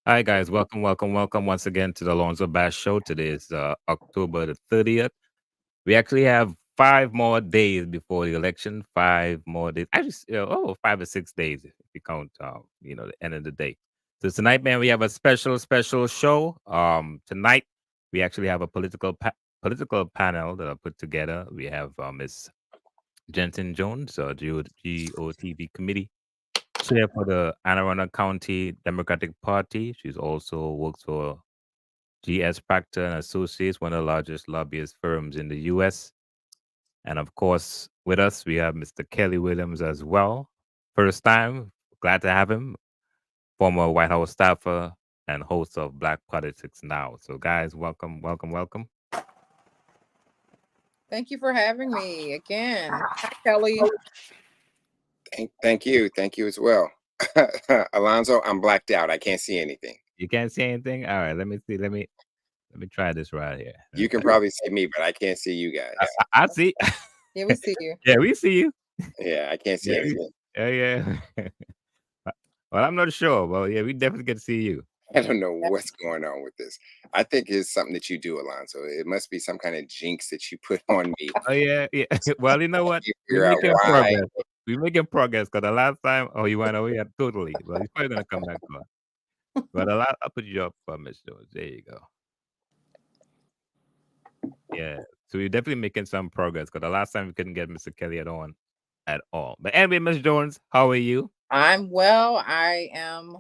Hi guys, welcome once again to the AlonzoBash show. Today is October the 30th. We actually have 5 more days before the election. 5 more days, actually, 5 or 6 days if you count, the end of the day. So tonight, man, we have a special show. Tonight we actually have a political panel that I put together. We have Miss Jensen Jones, GOTV committee chair for the Anne Arundel County Democratic Party. She's also works for GS Proctor and Associates, one of the largest lobbyist firms in the U.S. And of course, with us we have Mr. Kelly Williams as well. First time, glad to have him. Former White House staffer and host of Black Politics Now. So, guys, welcome. Thank you for having me again. Hi, Kelly. Thank you as well. Alonzo, I'm blacked out. I can't see anything. You can't see anything. All right, let me see. Let me try this right here. You can probably see me, but I can't see you guys. I see. Yeah, we see you. Yeah, we see you. Yeah, I can't see anything. Yeah. Well, I'm not sure. Well, yeah, we definitely get to see you. I don't know what's going on with this. I think it's something that you do, Alonzo. It must be some kind of jinx that you put on me. Oh yeah. Well, you know what? We're making progress because the last time, you went away. Yeah, totally. Well, he's probably gonna come back on. But I'll put you up, Miss Jones. There you go. Yeah. So we're definitely making some progress because the last time we couldn't get Mr. Kelly at all. But anyway, Miss Jones, how are you? I'm well. I am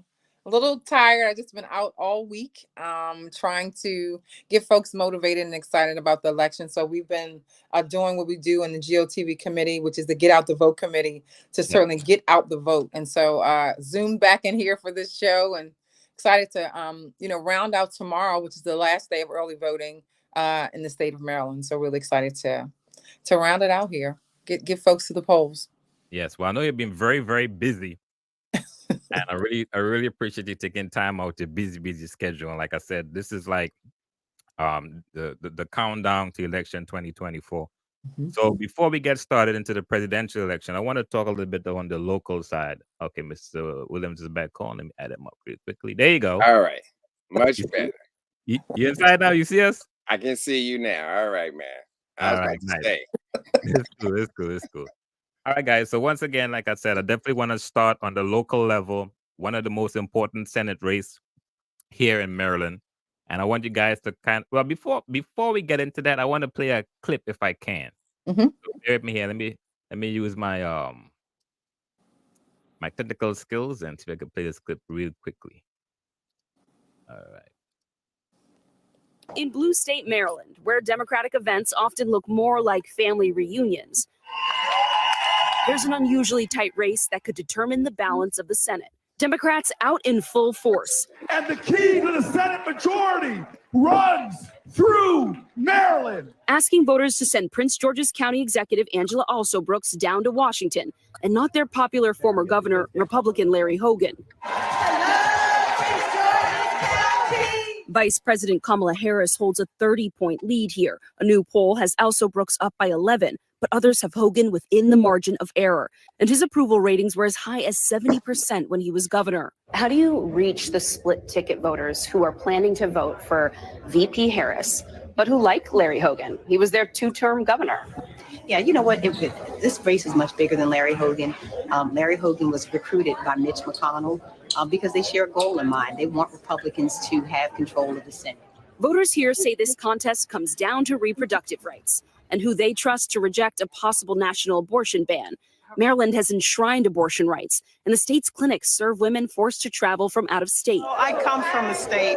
a little tired. I've just been out all week trying to get folks motivated and excited about the election. So we've been doing what we do in the GOTV committee, which is the Get Out the Vote committee, to certainly get out the vote. And so zoomed back in here for this show and excited to, round out tomorrow, which is the last day of early voting in the state of Maryland. So really excited to round it out here, get folks to the polls. Yes, well, I know you've been very, very busy, and I really appreciate you taking time out your busy schedule. And like I said, this is like the countdown to election 2024. Mm-hmm. So before we get started into the presidential election, I want to talk a little bit on the local side. Okay, Mr. Williams is back on. Let me add him up really quickly. There you go. All right, much better. You inside now? You see us? I can see you now. All right, man. I was about to say. It's cool. All right, guys. So once again, like I said, I definitely want to start on the local level, one of the most important Senate race here in Maryland. And I want you guys to before we get into that, I want to play a clip if I can. Mm-hmm. So bear with me here. Let me use my my technical skills and see if I can play this clip real quickly. All right. In Blue State, Maryland, where Democratic events often look more like family reunions, there's an unusually tight race that could determine the balance of the Senate. Democrats out in full force. And the key to the Senate majority runs through Maryland. Asking voters to send Prince George's County Executive Angela Alsobrooks down to Washington and not their popular former governor, Republican Larry Hogan. Vice President Kamala Harris holds a 30-point lead here. A new poll has Alsobrooks up by 11, but others have Hogan within the margin of error. And his approval ratings were as high as 70% when he was governor. How do you reach the split ticket voters who are planning to vote for VP Harris, but who like Larry Hogan? He was their 2-term governor. Yeah, you know what? This race is much bigger than Larry Hogan. Larry Hogan was recruited by Mitch McConnell because they share a goal in mind. They want Republicans to have control of the Senate. Voters here say this contest comes down to reproductive rights and who they trust to reject a possible national abortion ban. Maryland has enshrined abortion rights, and the state's clinics serve women forced to travel from out of state. I come from a state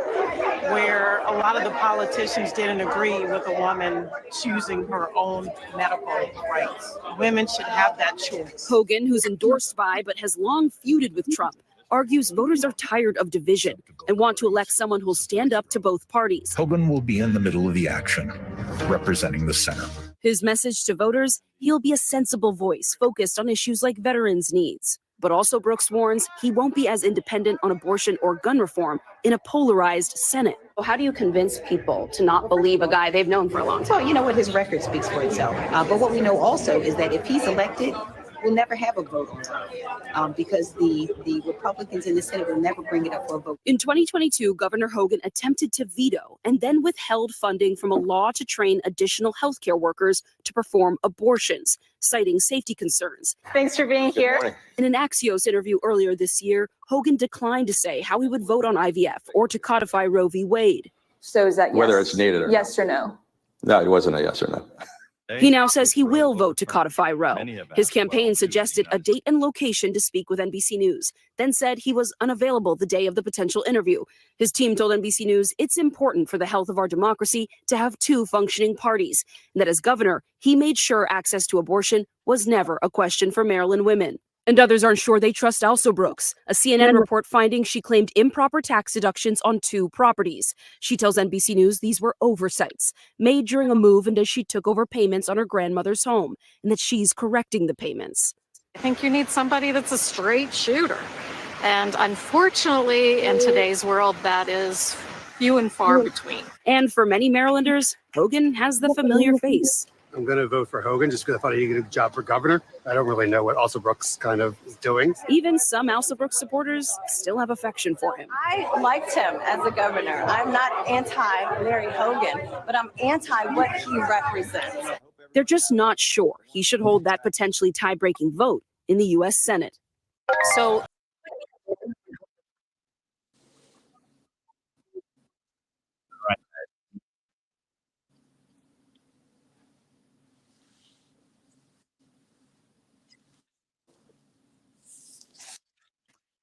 where a lot of the politicians didn't agree with a woman choosing her own medical rights. Women should have that choice. Hogan, who's endorsed by but has long feuded with Trump, argues voters are tired of division and want to elect someone who'll stand up to both parties. Hogan will be in the middle of the action, representing the Senate. His message to voters, he'll be a sensible voice focused on issues like veterans' needs. But also Brooks warns he won't be as independent on abortion or gun reform in a polarized Senate. Well, how do you convince people to not believe a guy they've known for a long time? Well, you know what? His record speaks for itself. But what we know also is that if he's elected, we'll never have a vote on it because the Republicans in the Senate will never bring it up for a vote. In 2022, Governor Hogan attempted to veto and then withheld funding from a law to train additional healthcare workers to perform abortions, citing safety concerns. Thanks for being here. In an Axios interview earlier this year, Hogan declined to say how he would vote on IVF or to codify Roe v. Wade. So is that yes? Whether it's needed or yes or no? no, it wasn't a yes or no. He now says he will vote to codify Roe. His campaign suggested a date and location to speak with NBC News, then said he was unavailable the day of the potential interview. His team told NBC News it's important for the health of our democracy to have two functioning parties, and that as governor, he made sure access to abortion was never a question for Maryland women. And others aren't sure they trust Also Brooks, a CNN report finding she claimed improper tax deductions on 2 properties. She tells NBC News these were oversights made during a move and as she took over payments on her grandmother's home, and that she's correcting the payments. I think you need somebody that's a straight shooter. And unfortunately, in today's world, that is few and far between. And for many Marylanders, Hogan has the familiar face. I'm going to vote for Hogan just because I thought he did a good job for governor. I don't really know what Also Brooks kind of is doing. Even some Also Brooks supporters still have affection for him. I liked him as a governor. I'm not anti-Larry Hogan, but I'm anti what he represents. They're just not sure he should hold that potentially tie-breaking vote in the U.S. Senate. So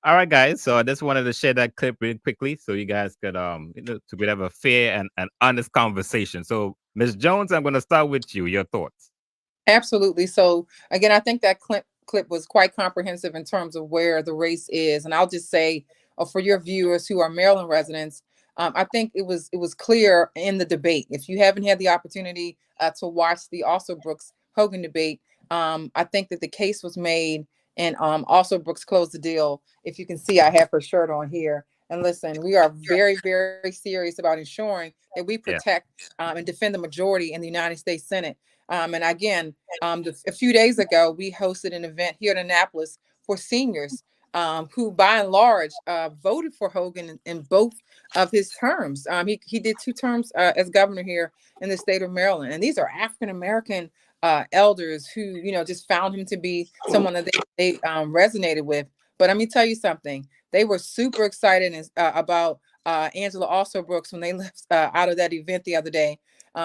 All right, guys. So I just wanted to share that clip really quickly so you guys could so we have a fair and honest conversation. So, Ms. Jones, I'm going to start with you. Your thoughts. Absolutely. So again, I think that clip was quite comprehensive in terms of where the race is. And I'll just say for your viewers who are Maryland residents, I think it was clear in the debate. If you haven't had the opportunity to watch the Also Brooks Hogan debate, I think that the case was made and Also Brooks closed the deal. If you can see, I have her shirt on here. And listen, we are very, very serious about ensuring that we protect and defend the majority in the United States Senate. And again, a few days ago, we hosted an event here in Annapolis for seniors who, by and large, voted for Hogan in both of his terms. He did 2 terms as governor here in the state of Maryland. And these are African-American elders who, just found him to be someone that they resonated with. But let me tell you something. They were super excited about Angela Also Brooks when they left out of that event the other day.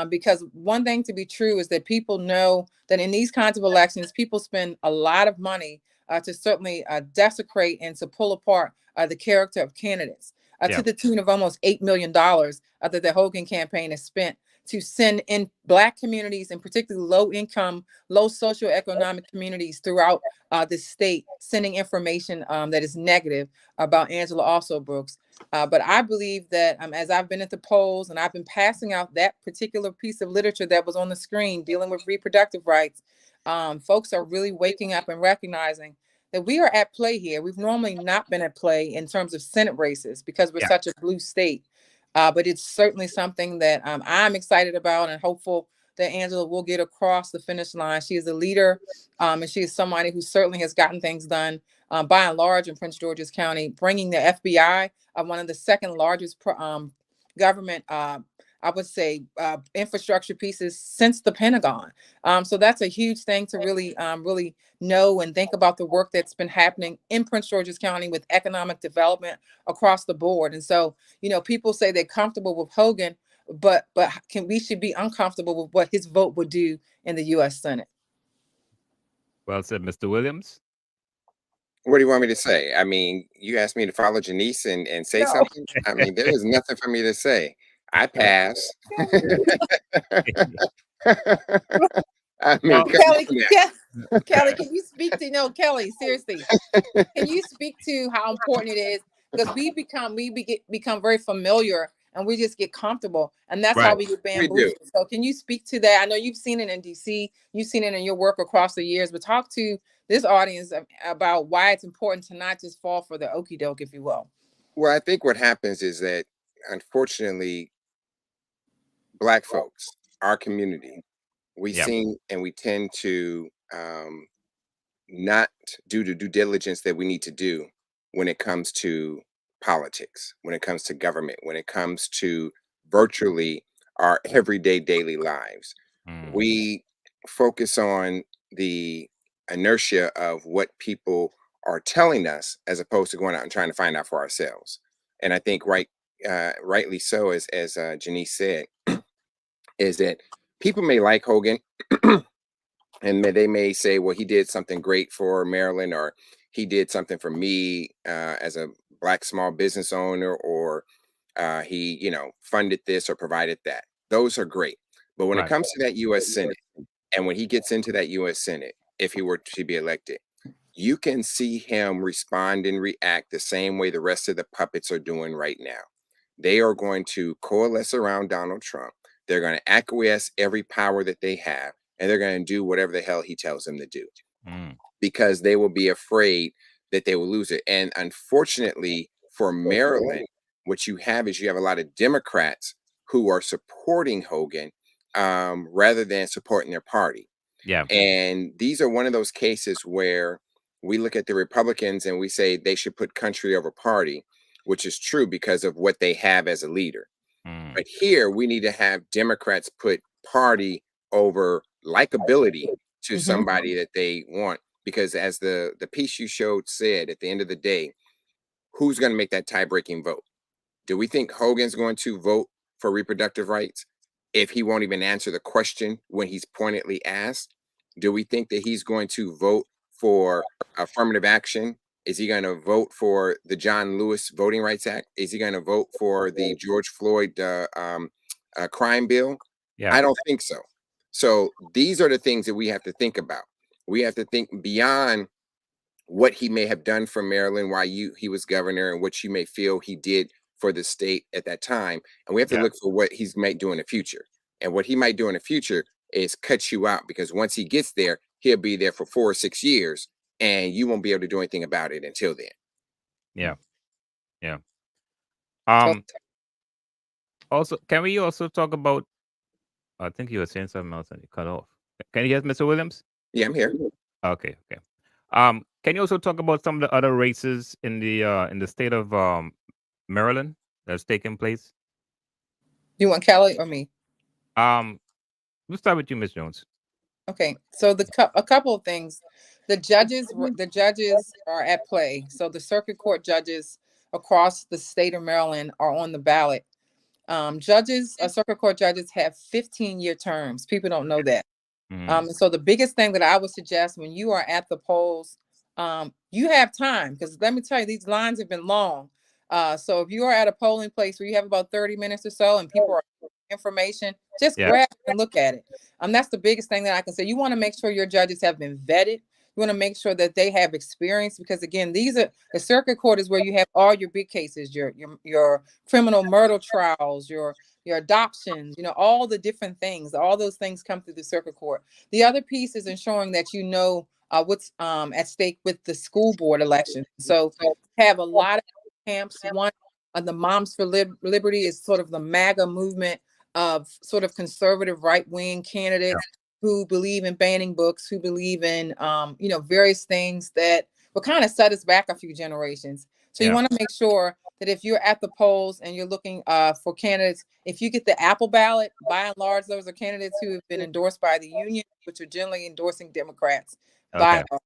Because one thing to be true is that people know that in these kinds of elections, people spend a lot of money to certainly desecrate and to pull apart the character of candidates to the tune of almost $8 million that the Hogan campaign has spent to send in Black communities and particularly low income, low socioeconomic communities throughout the state, sending information that is negative about Angela Also Brooks. But I believe that as I've been at the polls and I've been passing out that particular piece of literature that was on the screen dealing with reproductive rights, folks are really waking up and recognizing that we are at play here. We've normally not been at play in terms of Senate races because we're such a blue state. But it's certainly something that I'm excited about and hopeful that Angela will get across the finish line. She is a leader and she is somebody who certainly has gotten things done by and large in Prince George's County, bringing the FBI, one of the second largest government, I would say, infrastructure pieces since the Pentagon. So that's a huge thing to really know and think about the work that's been happening in Prince George's County with economic development across the board. And so, people say they're comfortable with Hogan, but we should be uncomfortable with what his vote would do in the U.S. Senate. Well said, Mr. Williams. What do you want me to say? I mean, you asked me to follow Jenese and say something. I mean, there is nothing for me to say. I pass. I mean, Kelly, can you speak to Kelly? Seriously, can you speak to how important it is because we become very familiar and we just get comfortable, and that's how we get bamboozled. So, can you speak to that? I know you've seen it in DC, you've seen it in your work across the years, but talk to this audience about why it's important to not just fall for the okie doke, if you will. Well, I think what happens is that, unfortunately, Black folks, our community, we seem and we tend to not do the due diligence that we need to do when it comes to politics, when it comes to government, when it comes to virtually our everyday daily lives. We focus on the inertia of what people are telling us as opposed to going out and trying to find out for ourselves. And I think rightly so, as Jenese said, is that people may like Hogan and they may say, well, he did something great for Maryland, or he did something for me as a Black small business owner, or he, funded this or provided that. Those are great. But when it Right. comes to that U.S. Senate, and when he gets into that U.S. Senate, if he were to be elected, you can see him respond and react the same way the rest of the puppets are doing right now. They are going to coalesce around Donald Trump. They're going to acquiesce every power that they have, and they're going to do whatever the hell he tells them to do because they will be afraid that they will lose it. And unfortunately for Maryland, what you have is you have a lot of Democrats who are supporting Hogan rather than supporting their party. Yeah. And these are one of those cases where we look at the Republicans and we say they should put country over party, which is true because of what they have as a leader. But here we need to have Democrats put party over likability to somebody that they want. Because as the piece you showed said, at the end of the day, who's going to make that tie-breaking vote? Do we think Hogan's going to vote for reproductive rights if he won't even answer the question when he's pointedly asked? Do we think that he's going to vote for affirmative action? Is he going to vote for the John Lewis Voting Rights Act? Is he going to vote for the George Floyd crime bill? Yeah. I don't think so. So these are the things that we have to think about. We have to think beyond what he may have done for Maryland while he was governor and what you may feel he did for the state at that time. And we have to look for what he might do in the future. And what he might do in the future is cut you out, because once he gets there, he'll be there for 4 or 6 years and you won't be able to do anything about it until then. Yeah. Yeah. Also, can we also talk about, I think you were saying something else and you cut off. Can you hear Mr. Williams? Yeah, I'm here. Okay. Can you also talk about some of the other races in the state of Maryland that's taking place? You want Kelly or me? We'll start with you, Ms. Jones. Okay, so a couple of things. The judges are at play. So the circuit court judges across the state of Maryland are on the ballot. Circuit court judges have 15-year terms. People don't know that. So the biggest thing that I would suggest when you are at the polls, you have time, because let me tell you, these lines have been long. So if you are at a polling place where you have about 30 minutes or so and people are information, just grab it and look at it. That's the biggest thing that I can say. You want to make sure your judges have been vetted. You want to make sure that they have experience, because again, the circuit court is where you have all your big cases, your criminal murder trials, your adoptions, all the different things. All those things come through the circuit court. The other piece is ensuring that what's at stake with the school board election. So have a lot of camps. One of the Moms for Liberty is sort of the MAGA movement of sort of conservative right-wing candidates who believe in banning books, who believe in various things that will kind of set us back a few generations. So you want to make sure that if you're at the polls and you're looking for candidates, if you get the Apple ballot, by and large, those are candidates who have been endorsed by the union, which are generally endorsing Democrats. By and large.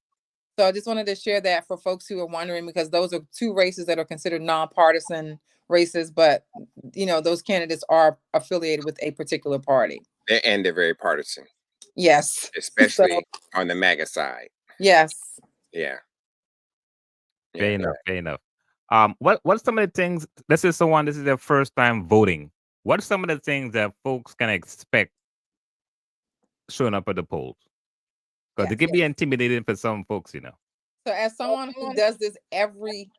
So I just wanted to share that for folks who are wondering, because those are two races that are considered nonpartisan races, but those candidates are affiliated with a particular party. And they're very partisan. Yes. Especially on the MAGA side. Yes. Yeah. Fair enough. What's some of the things, this is their first time voting. What's some of the things that folks can expect showing up at the polls? Because it can be intimidating for some folks, So as someone who does this every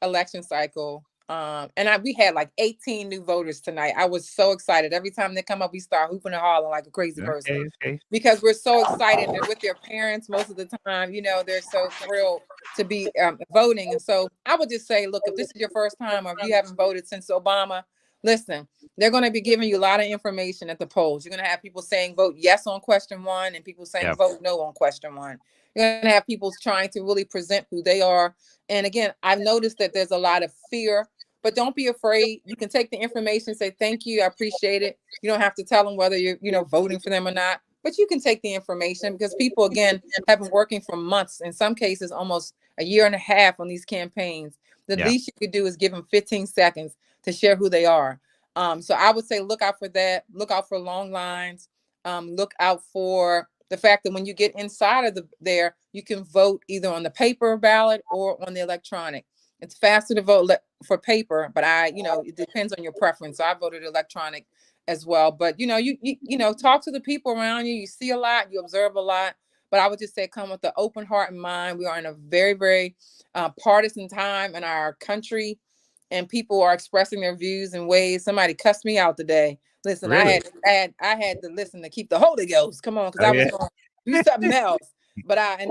election cycle, we had like 18 new voters tonight. I was so excited. Every time they come up, we start hooping and hollering like a crazy person. Because we're so excited. They're with their parents most of the time. They're so thrilled to be voting. And so I would just say, look, if this is your first time, or if you haven't voted since Obama, listen, they're going to be giving you a lot of information at the polls. You're going to have people saying vote yes on question 1 and people saying vote no on question 1. You're going to have people trying to really present who they are. And again, I've noticed that there's a lot of fear, but don't be afraid. You can take the information, say, thank you, I appreciate it. You don't have to tell them whether you're, voting for them or not, but you can take the information because people, again, have been working for months, in some cases, almost a year and a half on these campaigns. The least you could do is give them 15 seconds to share who they are. So I would say look out for that. Look out for long lines. Look out for the fact that when you get inside of there, you can vote either on the paper ballot or on the electronic. It's faster to vote for paper, but it depends on your preference. So I voted electronic as well. But you talk to the people around you. You see a lot, you observe a lot. But I would just say come with an open heart and mind. We are in a very, very partisan time in our country, and people are expressing their views in ways. Somebody cussed me out today. Listen, Really? I had to listen to keep the Holy Ghost. Come on, because I was going to do something else. But I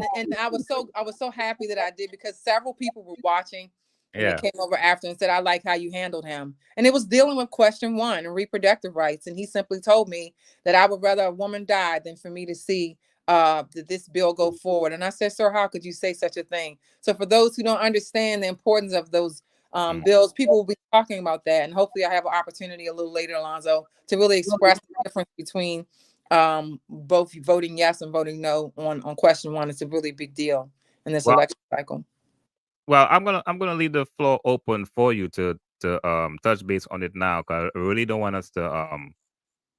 was so happy that I did, because several people were watching, and they came over after and said, I like how you handled him. And it was dealing with question 1 and reproductive rights. And he simply told me that I would rather a woman die than for me to see this bill go forward. And I said, sir, how could you say such a thing? So for those who don't understand the importance of those bills, people will be talking about that. And hopefully I have an opportunity a little later, Alonzo, to really express the difference between both voting yes and voting no on question 1. It's a really big deal in this election cycle. Well, I'm gonna leave the floor open for you to touch base on it now, because I really don't want us to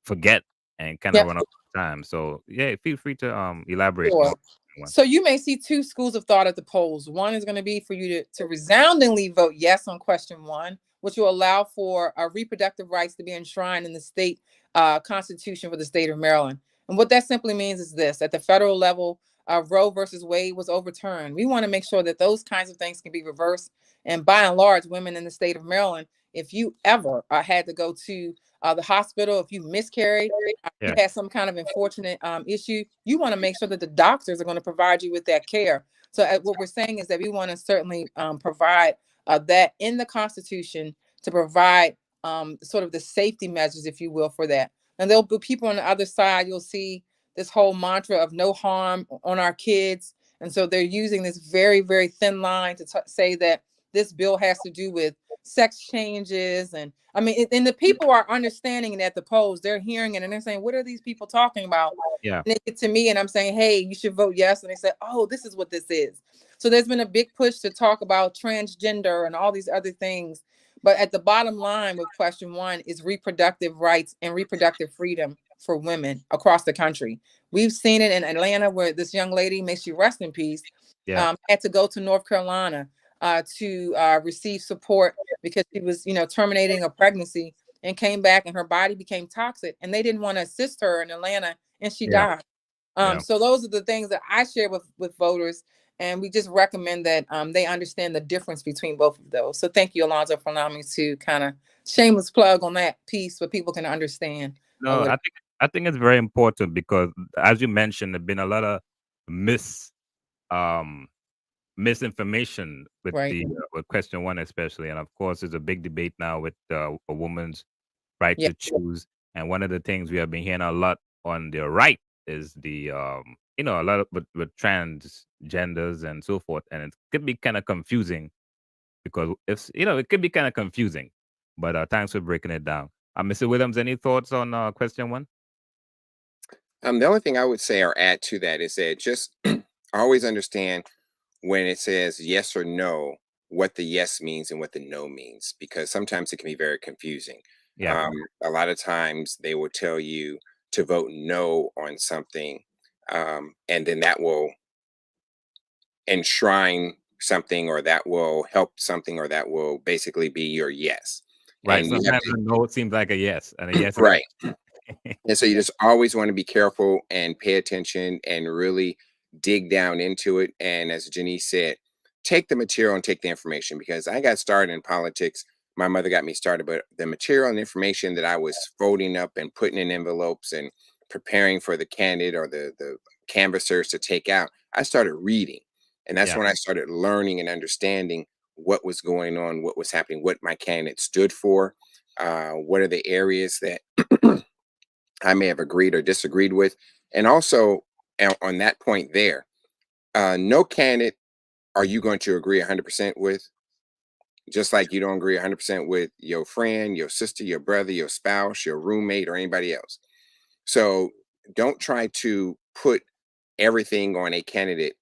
forget and kind of run out of time. So yeah, feel free to elaborate Sure. more. So you may see 2 schools of thought at the polls. One is going to be for you to resoundingly vote yes on question 1, which will allow for reproductive rights to be enshrined in the state constitution for the state of Maryland. And what that simply means is this: at the federal level, Roe versus Wade was overturned. We want to make sure that those kinds of things can be reversed. And by and large, women in the state of Maryland, if you ever had to go to the hospital, if you miscarried, you had some kind of unfortunate issue, you want to make sure that the doctors are going to provide you with that care. So what we're saying is that we want to certainly provide that in the Constitution, to provide sort of the safety measures, if you will, for that. And there'll be people on the other side. You'll see this whole mantra of no harm on our kids. And so they're using this very, very thin line to say that this bill has to do with sex changes. And I mean, and the people are understanding it at the polls. They're hearing it and they're saying, what are these people talking about? Yeah. And they get to me and I'm saying, hey, you should vote yes. And they say, oh, this is what this is. So there's been a big push to talk about transgender and all these other things. But at the bottom line with question 1 is reproductive rights and reproductive freedom for women across the country. We've seen it in Atlanta, where this young lady, may she rest in peace, had to go to North Carolina to receive support because she was, terminating a pregnancy, and came back and her body became toxic, and they didn't want to assist her in Atlanta, and she died. So those are the things that I share with voters. And we just recommend that they understand the difference between both of those. So thank you, Alonzo, for allowing me to kind of shameless plug on that piece so people can understand. No, I think it's very important, because as you mentioned, there's been a lot of misinformation with with question 1 especially, and of course there's a big debate now with a woman's right to choose. And one of the things we have been hearing a lot on the right is the a lot of with transgenders and so forth, and it could be kind of confusing, because it could be kind of confusing. But thanks for breaking it down. Mr. Williams, any thoughts on question 1? The only thing I would say or add to that is that just always understand when it says yes or no, what the yes means and what the no means, because sometimes it can be very confusing. A lot of times they will tell you to vote no on something, and then that will enshrine something, or that will help something, or that will basically be your yes. Right. And Sometimes a no seems like a yes, and a yes. Right. And so you just always want to be careful and pay attention and really dig down into it. And as Jenese said, take the material and take the information, because I got started in politics. My mother got me started, but the material and information that I was folding up and putting in envelopes and preparing for the candidate or the canvassers to take out, I started reading. And that's when I started learning and understanding what was going on, what was happening, what my candidate stood for, what are the areas that I may have agreed or disagreed with. And also on that point there, No candidate are you going to agree 100% with, just like you don't agree 100% with your friend, your sister, your brother, your spouse, your roommate, or anybody else. So don't try to put everything on a candidate,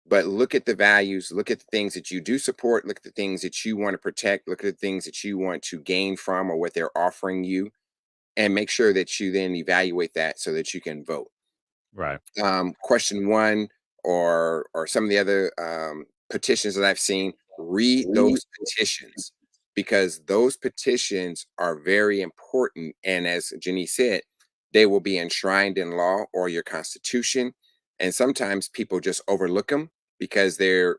but look at the values, look at the things that you do support, look at the things that you want to protect, look at the things that you want to gain from or what they're offering you, and make sure that you then evaluate that so that you can vote. Right. Question one or some of the other petitions that I've seen, read those petitions, because those petitions are very important. And as Jenese said, they will be enshrined in law or your constitution. And sometimes people just overlook them because they're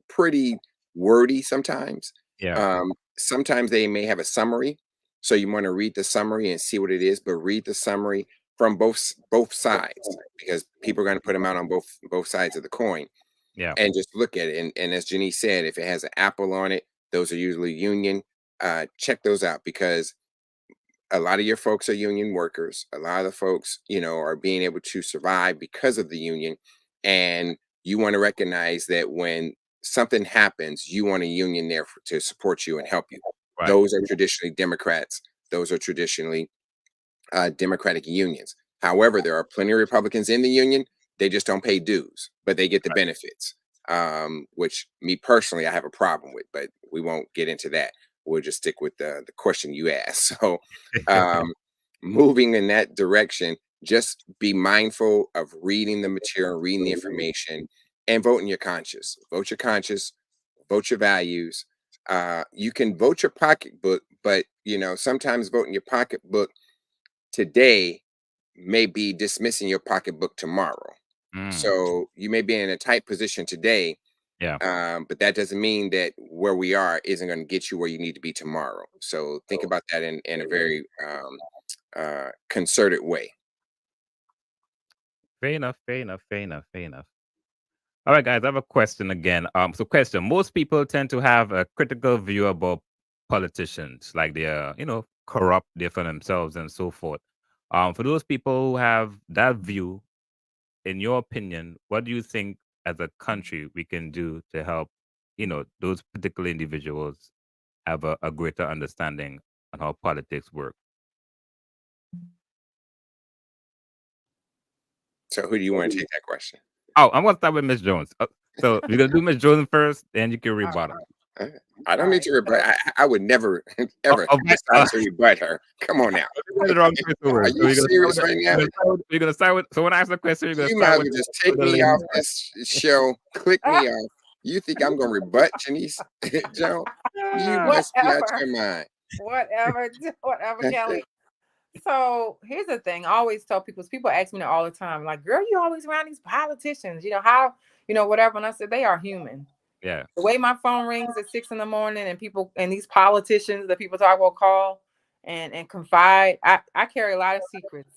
pretty wordy sometimes. Yeah. Sometimes they may have a summary, so you want to read the summary and see what it is, but read the summary from both sides, because people are going to put them out on both sides of the coin. Yeah. And just look at it. And as Jenese said, if it has an apple on it, those are usually union. Check those out, because a lot of your folks are union workers. A lot of the folks, are being able to survive because of the union. And you want to recognize that when something happens, you want a union there to support you and help you. Right. Those are traditionally Democrats. Those are traditionally Democratic unions. However, there are plenty of Republicans in the union. They just don't pay dues, but they get the benefits, which me personally, I have a problem with, but we won't get into that. We'll just stick with the question you asked. So moving in that direction, just be mindful of reading the material, reading the information, and voting your conscience. Vote your conscience, vote your values. You can vote your pocketbook, but sometimes voting your pocketbook today may be dismissing your pocketbook tomorrow. So you may be in a tight position today, but that doesn't mean that where we are isn't going to get you where you need to be tomorrow. So think about that in a very concerted way. Fair enough. Fair enough. Fair enough. Fair enough. All right, guys, I have a question again. So question: most people tend to have a critical view about politicians, like they're, corrupt, they're for themselves, and so forth. For those people who have that view, in your opinion, what do you think as a country we can do to help, those particular individuals have a greater understanding on how politics work? So who do you want to take that question? Oh, I'm gonna start with Miss Jones. So we're gonna do Miss Jones first, then you can rebut. I don't need to rebut. I would never ever decide to rebut her. Come on now. Are you serious right now? You're gonna start with. So when I ask the question, you're gonna You start might as with. well just take me off this show. Click me off. You think I'm gonna rebut Jenese Jones? You must be out your mind. Whatever, Kelly. So here's the thing. I always tell people ask me that all the time, like, girl, you always around these politicians, how, whatever. And I said, they are human. Yeah. The way my phone rings at 6 a.m. and people and these politicians that people talk about call and confide, I carry a lot of secrets.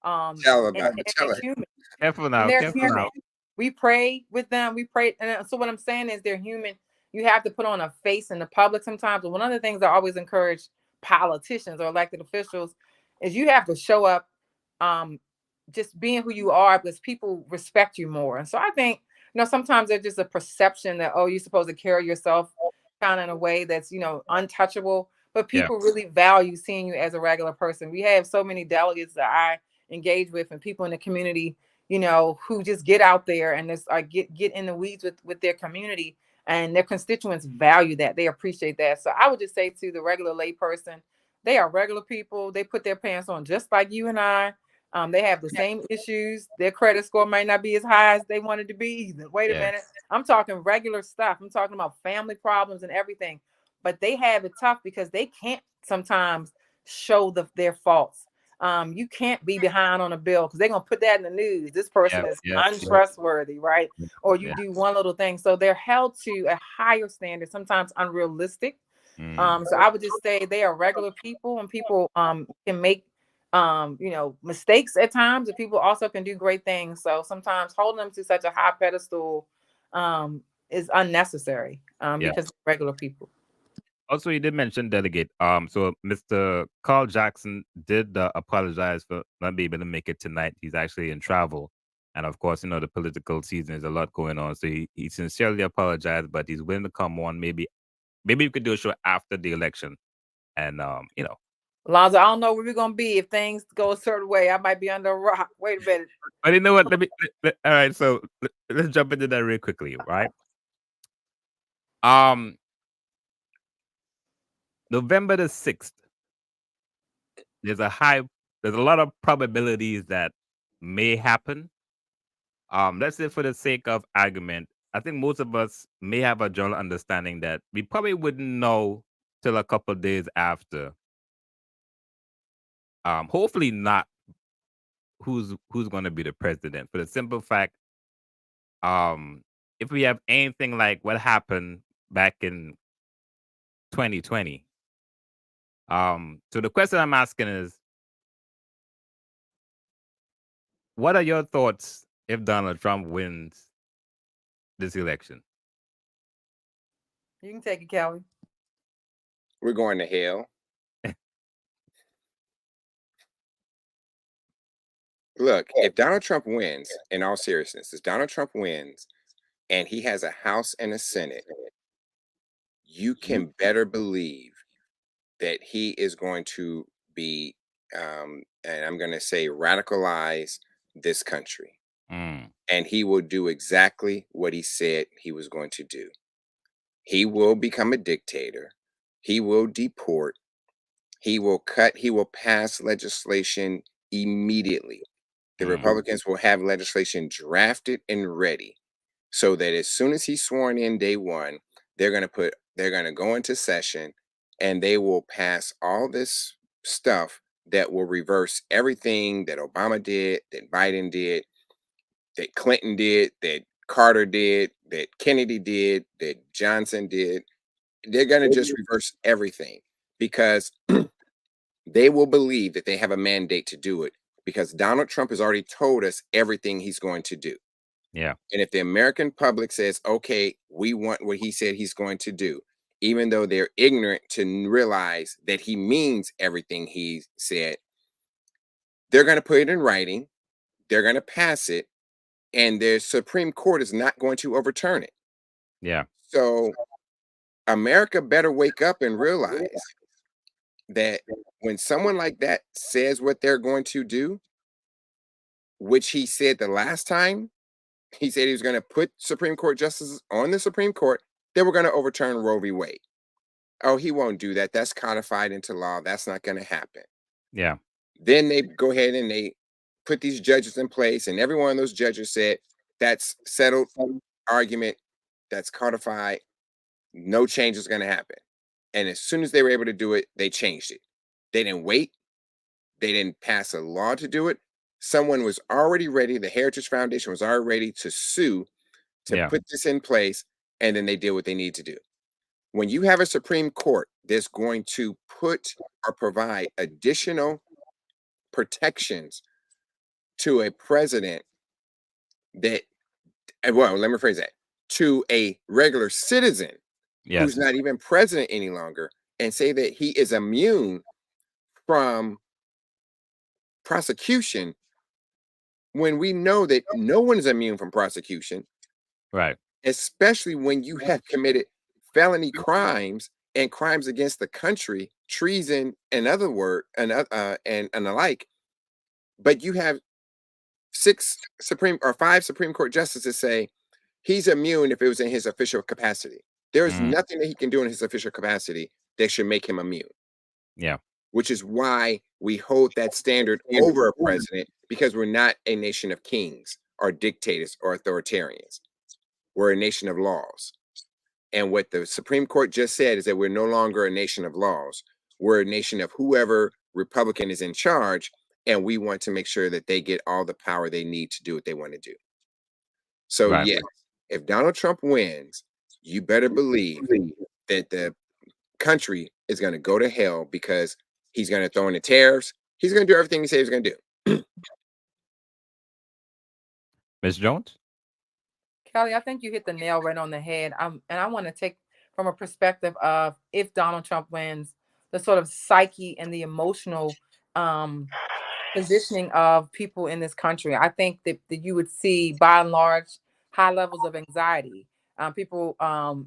Tell about it. Tell her. Human. Careful now. They're human. We pray with them. We pray. And so what I'm saying is they're human. You have to put on a face in the public sometimes. But one of the things I always encourage politicians or elected officials is you have to show up just being who you are, because people respect you more. And so I think, sometimes there's just a perception that, oh, you're supposed to carry yourself kind of in a way that's, untouchable. But people really value seeing you as a regular person. We have so many delegates that I engage with and people in the community, who just get out there and just get in the weeds with their community, and their constituents value that. They appreciate that. So I would just say to the regular lay person, they are regular people. They put their pants on just like you and I. They have the same issues. Their credit score might not be as high as they wanted to be either. Wait a minute. I'm talking regular stuff. I'm talking about family problems and everything. But they have it tough because they can't sometimes show their faults. You can't be behind on a bill because they're going to put that in the news. This person is untrustworthy, right? Or you do one little thing. So they're held to a higher standard, sometimes unrealistic. So I would just say they are regular people, and people can make mistakes at times, and people also can do great things. So sometimes holding them to such a high pedestal is unnecessary because they're regular people. Also, you did mention delegate. So Mr. Carl Jackson did apologize for not being able to make it tonight. He's actually in travel. And of course, the political season is a lot going on. So he sincerely apologized, but he's willing to come on. Maybe we could do a show after the election. And Alonzo, I don't know where we're gonna be if things go a certain way. I might be under a rock. Wait a minute. But you know what? All right, so let's jump into that real quickly, right? November the 6th, there's a lot of probabilities that may happen. Let's say for the sake of argument, I think most of us may have a general understanding that we probably wouldn't know till a couple of days after. Hopefully not who's going to be the president, for the simple fact, if we have anything like what happened back in 2020. So the question I'm asking is, what are your thoughts if Donald Trump wins this election? You can take it, Kelly. We're going to hell. Look, if Donald Trump wins, in all seriousness, if Donald Trump wins and he has a House and a Senate, you can better believe that he is going to be, and I'm going to say, radicalize this country. And he will do exactly what he said he was going to do. He will become a dictator. He will deport. He will pass legislation immediately. The Republicans will have legislation drafted and ready so that as soon as he's sworn in day one, they're going to go into session and they will pass all this stuff that will reverse everything that Obama did, that Biden did, that Clinton did, that Carter did, that Kennedy did, that Johnson did. They're going to just reverse everything because they will believe that they have a mandate to do it because Donald Trump has already told us everything he's going to do. Yeah. And if the American public says, okay, we want what he said he's going to do, even though they're ignorant to realize that he means everything he said, they're going to put it in writing, they're going to pass it, and the Supreme Court is not going to overturn it. Yeah. So America better wake up and realize that when someone like that says what they're going to do, which he said the last time, he said he was going to put Supreme Court justices on the Supreme Court, they were going to overturn Roe v. Wade. Oh, he won't do that. That's codified into law. That's not going to happen. Yeah. Then they go ahead and they put these judges in place, and every one of those judges said, that's settled argument, that's codified, no change is going to happen. And as soon as they were able to do it, they changed it. They didn't wait. They didn't pass a law to do it. Someone was already ready. The Heritage Foundation was already ready to sue to put this in place, and then they did what they need to do. When you have a Supreme Court that's going to put or provide additional protections to a president that, well, let me rephrase that, to a regular citizen who's not even president any longer, and say that he is immune from prosecution when we know that no one is immune from prosecution. Right. Especially when you have committed felony crimes and crimes against the country, treason and and alike. But you have 5 Supreme Court justices say he's immune if it was in his official capacity. There is nothing that he can do in his official capacity that should make him immune. Yeah. Which is why we hold that standard over a president, because we're not a nation of kings or dictators or authoritarians. We're a nation of laws. And what the Supreme Court just said is that we're no longer a nation of laws. We're a nation of whoever Republican is in charge, and we want to make sure that they get all the power they need to do what they want to do. So, yes, if Donald Trump wins, you better believe that the country is going to go to hell because he's going to throw in the tariffs. He's going to do everything he said he's going to do. Ms. Jones? Kelly, I think you hit the nail right on the head. And I want to take from a perspective of if Donald Trump wins, the sort of psyche and the emotional positioning of people in this country. I think that you would see, by and large, high levels of anxiety. People,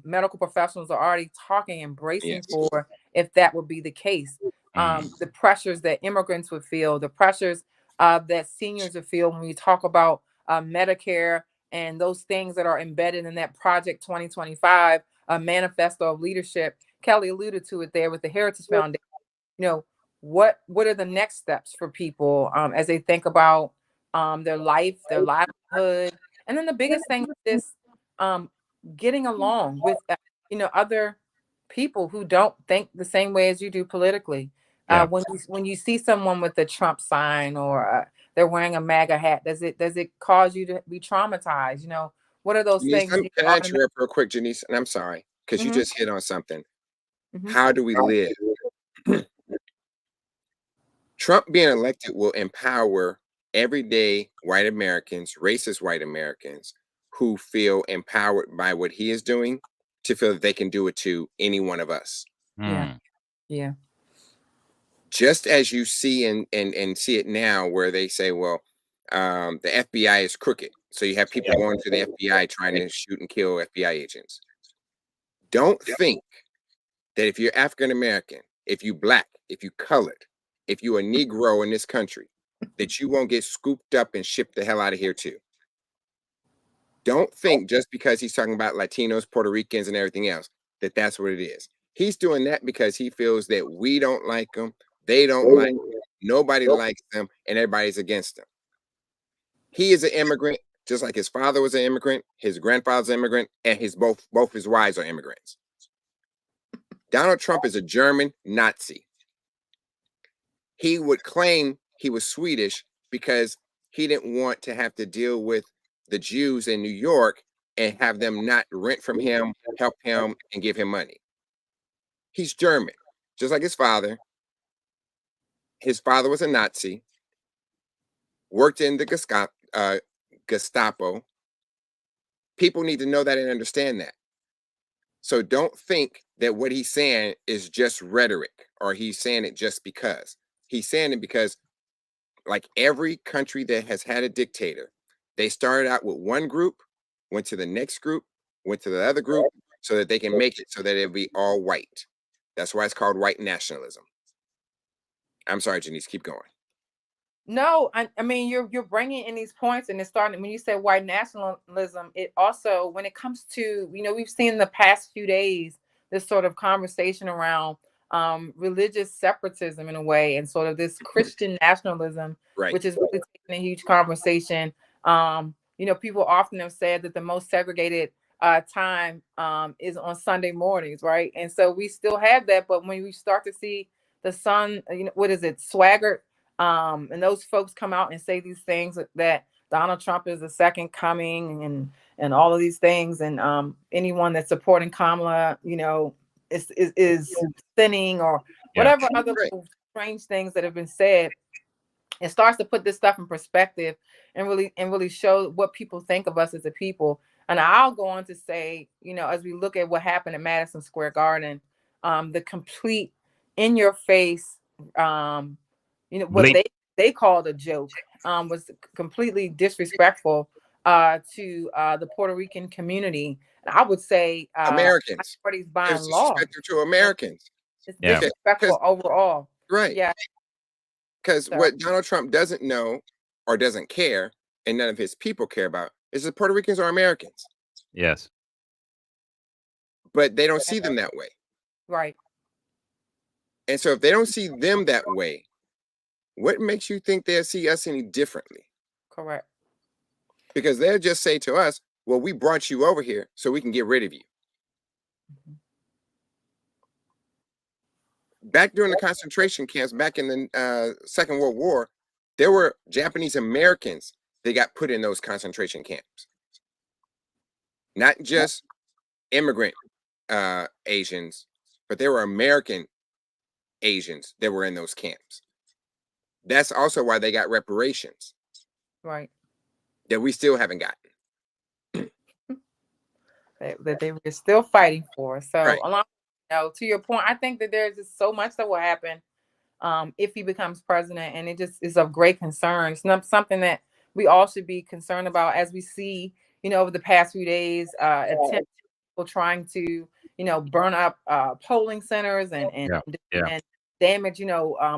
medical professionals are already talking, embracing Yes. for if that would be the case. The pressures that immigrants would feel, the pressures that seniors would feel when we talk about Medicare and those things that are embedded in that Project 2025 manifesto of leadership. Kelly alluded to it there with the Heritage Foundation. You know, what are the next steps for people as they think about their life, their livelihood, and then the biggest thing is this, getting along with other people who don't think the same way as you do politically. Yeah. When you see someone with a Trump sign or they're wearing a MAGA hat, does it cause you to be traumatized? What are those Denise, things? can I interrupt real quick, Jenese? And I'm sorry, because you Mhm. just hit on something. Mhm. How do we live? Trump being elected will empower everyday white Americans, racist white Americans, who feel empowered by what he is doing to feel that they can do it to any one of us. Yeah. Yeah. Just as you see and see it now, where they say, well, the FBI is crooked. So you have people going to the FBI trying to shoot and kill FBI agents. Don't think that if you're African American, if you black, if you colored, if you a Negro in this country, that you won't get scooped up and shipped the hell out of here too. Don't think just because he's talking about Latinos, Puerto Ricans, and everything else, that that's what it is. He's doing that because he feels that we don't like them, they don't like them, nobody likes them, and everybody's against them. He is an immigrant, just like his father was an immigrant, his grandfather's an immigrant, and both his wives are immigrants. Donald Trump is a German Nazi. He would claim he was Swedish because he didn't want to have to deal with the Jews in New York and have them not rent from him, help him, and give him money. He's German, just like his father. His father was a Nazi, worked in the Gestapo. People need to know that and understand that. So don't think that what he's saying is just rhetoric or he's saying it just because. He's saying it because, like every country that has had a dictator, they started out with one group, went to the next group, went to the other group, so that they can make it so that it'll be all white. That's why it's called white nationalism. I'm sorry, Jenese, keep going. No, I mean you're bringing in these points, and it's starting when you say white nationalism. It also, when it comes to, we've seen the past few days this sort of conversation around religious separatism in a way, and sort of this Christian nationalism, Right. which is really taking a huge conversation. People often have said that the most segregated time is on Sunday mornings, right? And so we still have that, but when we start to see the sun, what is it, swagger? And those folks come out and say these things that Donald Trump is the second coming and all of these things, and anyone that's supporting Kamala, is sinning or whatever other strange things that have been said. It starts to put this stuff in perspective and really show what people think of us as a people. And I'll go on to say, as we look at what happened at Madison Square Garden, the complete in your face, what they called a joke, was completely disrespectful to the Puerto Rican community. And I would say Americans. Minorities by and It's large. disrespectful to Americans. It's disrespectful overall. Right. Yeah. Because what Donald Trump doesn't know or doesn't care, and none of his people care about, is that Puerto Ricans are Americans. Yes. But they don't see them that way. Right. And so if they don't see them that way, what makes you think they'll see us any differently? Correct. Because they'll just say to us, well, we brought you over here so we can get rid of you. Back during the concentration camps, back in the Second World War, there were Japanese Americans that got put in those concentration camps. Not just immigrant Asians, but there were American Asians that were in those camps. That's also why they got reparations. Right. That we still haven't gotten. That they were still fighting for. So right. to your point, I think that there's just so much that will happen if he becomes president, and it just is of great concern. It's not something that we all should be concerned about, as we see, over the past few days, attempts people trying to, burn up polling centers and damage,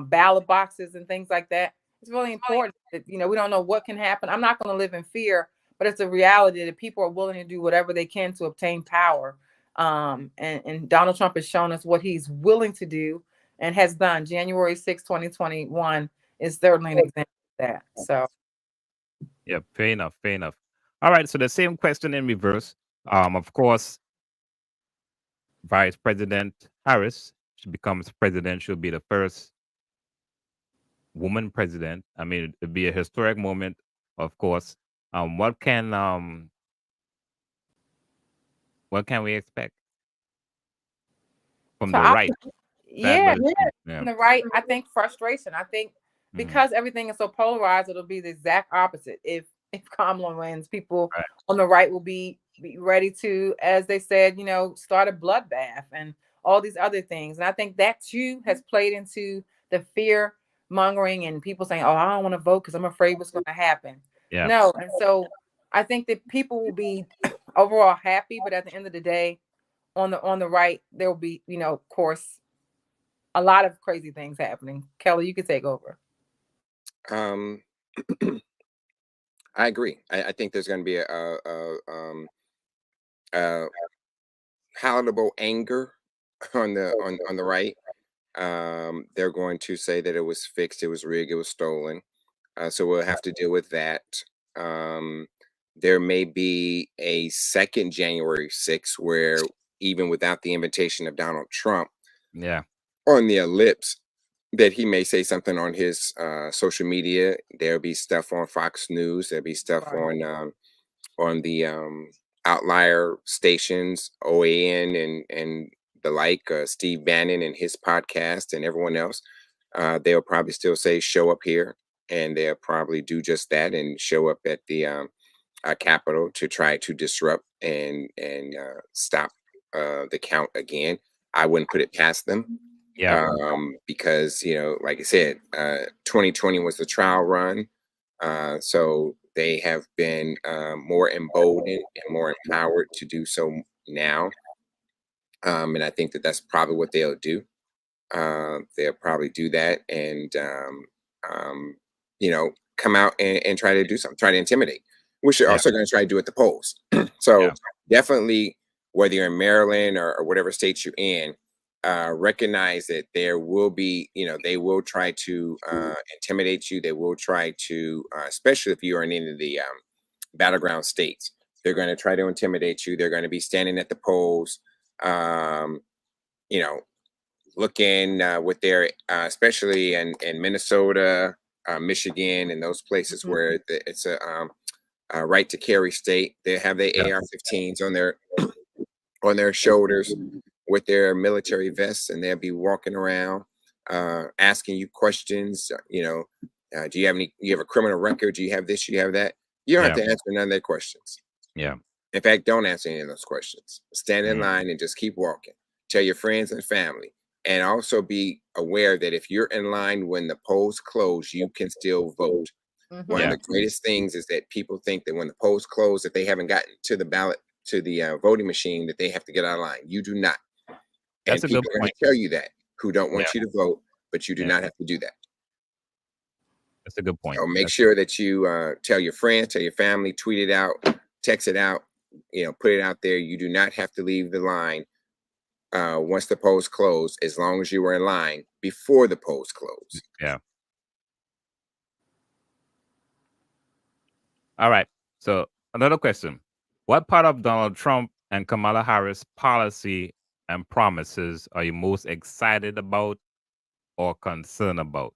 ballot boxes and things like that. It's really important that, we don't know what can happen. I'm not going to live in fear, but it's a reality that people are willing to do whatever they can to obtain power. And Donald Trump has shown us what he's willing to do and has done. January 6, 2021 is certainly an example of that. So, yeah, fair enough, fair enough. All right, so the same question in reverse. Of course, Vice President Harris, she becomes president, she'll be the first woman president. I mean, it'd be a historic moment, of course. What can we expect from so the right? Yeah, Yeah. on the right, I think frustration. I think because everything is so polarized, it'll be the exact opposite. If Kamala wins, people on the right will be ready to, as they said, start a bloodbath and all these other things. And I think that too has played into the fear mongering and people saying, "Oh, I don't want to vote because I'm afraid what's going to happen." Yeah. No, and so I think that people will be overall happy, but at the end of the day, on the right, there will be, of course, a lot of crazy things happening. Kelly, you can take over. I agree. I think there's going to be a palatable anger on the right. They're going to say that it was fixed, it was rigged, it was stolen. So we'll have to deal with that. There may be a second January 6th where, even without the invitation of Donald Trump, on the ellipse, that he may say something on his social media. There'll be stuff on Fox News. There'll be stuff on the outlier stations, OAN and the like, Steve Bannon and his podcast and everyone else. They'll probably still say, "Show up here," and they'll probably do just that and show up at the Capitol to try to disrupt and stop the count again. I wouldn't put it past them. Because, like I said, 2020 was the trial run. So they have been more emboldened and more empowered to do so now. And I think that that's probably what they'll do. They'll probably do that and, come out and try to do something, try to intimidate, which they're also going to try to do at the polls. So definitely, whether you're in Maryland or whatever state you're in, recognize that there will be, they will try to intimidate you. They will try to, especially if you are in any of the battleground states, they're going to try to intimidate you. They're going to be standing at the polls, looking with their, especially in Minnesota, Michigan, and those places where it's a right to carry state. They have their AR-15s on their shoulders with their military vests, and they'll be walking around asking you questions. Do you have a criminal record? Do you have this? Do you have that? You don't have to answer none of their questions. In fact, don't answer any of those questions. Stand in line and just keep walking. Tell your friends and family. And also be aware that if you're in line when the polls close, you can still vote. One of the greatest things is that people think that when the polls close, if they haven't gotten to the ballot, to the voting machine, that they have to get out of line. You do not. And people are going to tell you that, who don't want you to vote, but you do not have to do that. That's a good point. So make sure that you tell your friends, tell your family, tweet it out, text it out, put it out there. You do not have to leave the line once the polls close, as long as you were in line before the polls close. All right. So another question. What part of Donald Trump and Kamala Harris policy and promises are you most excited about or concerned about?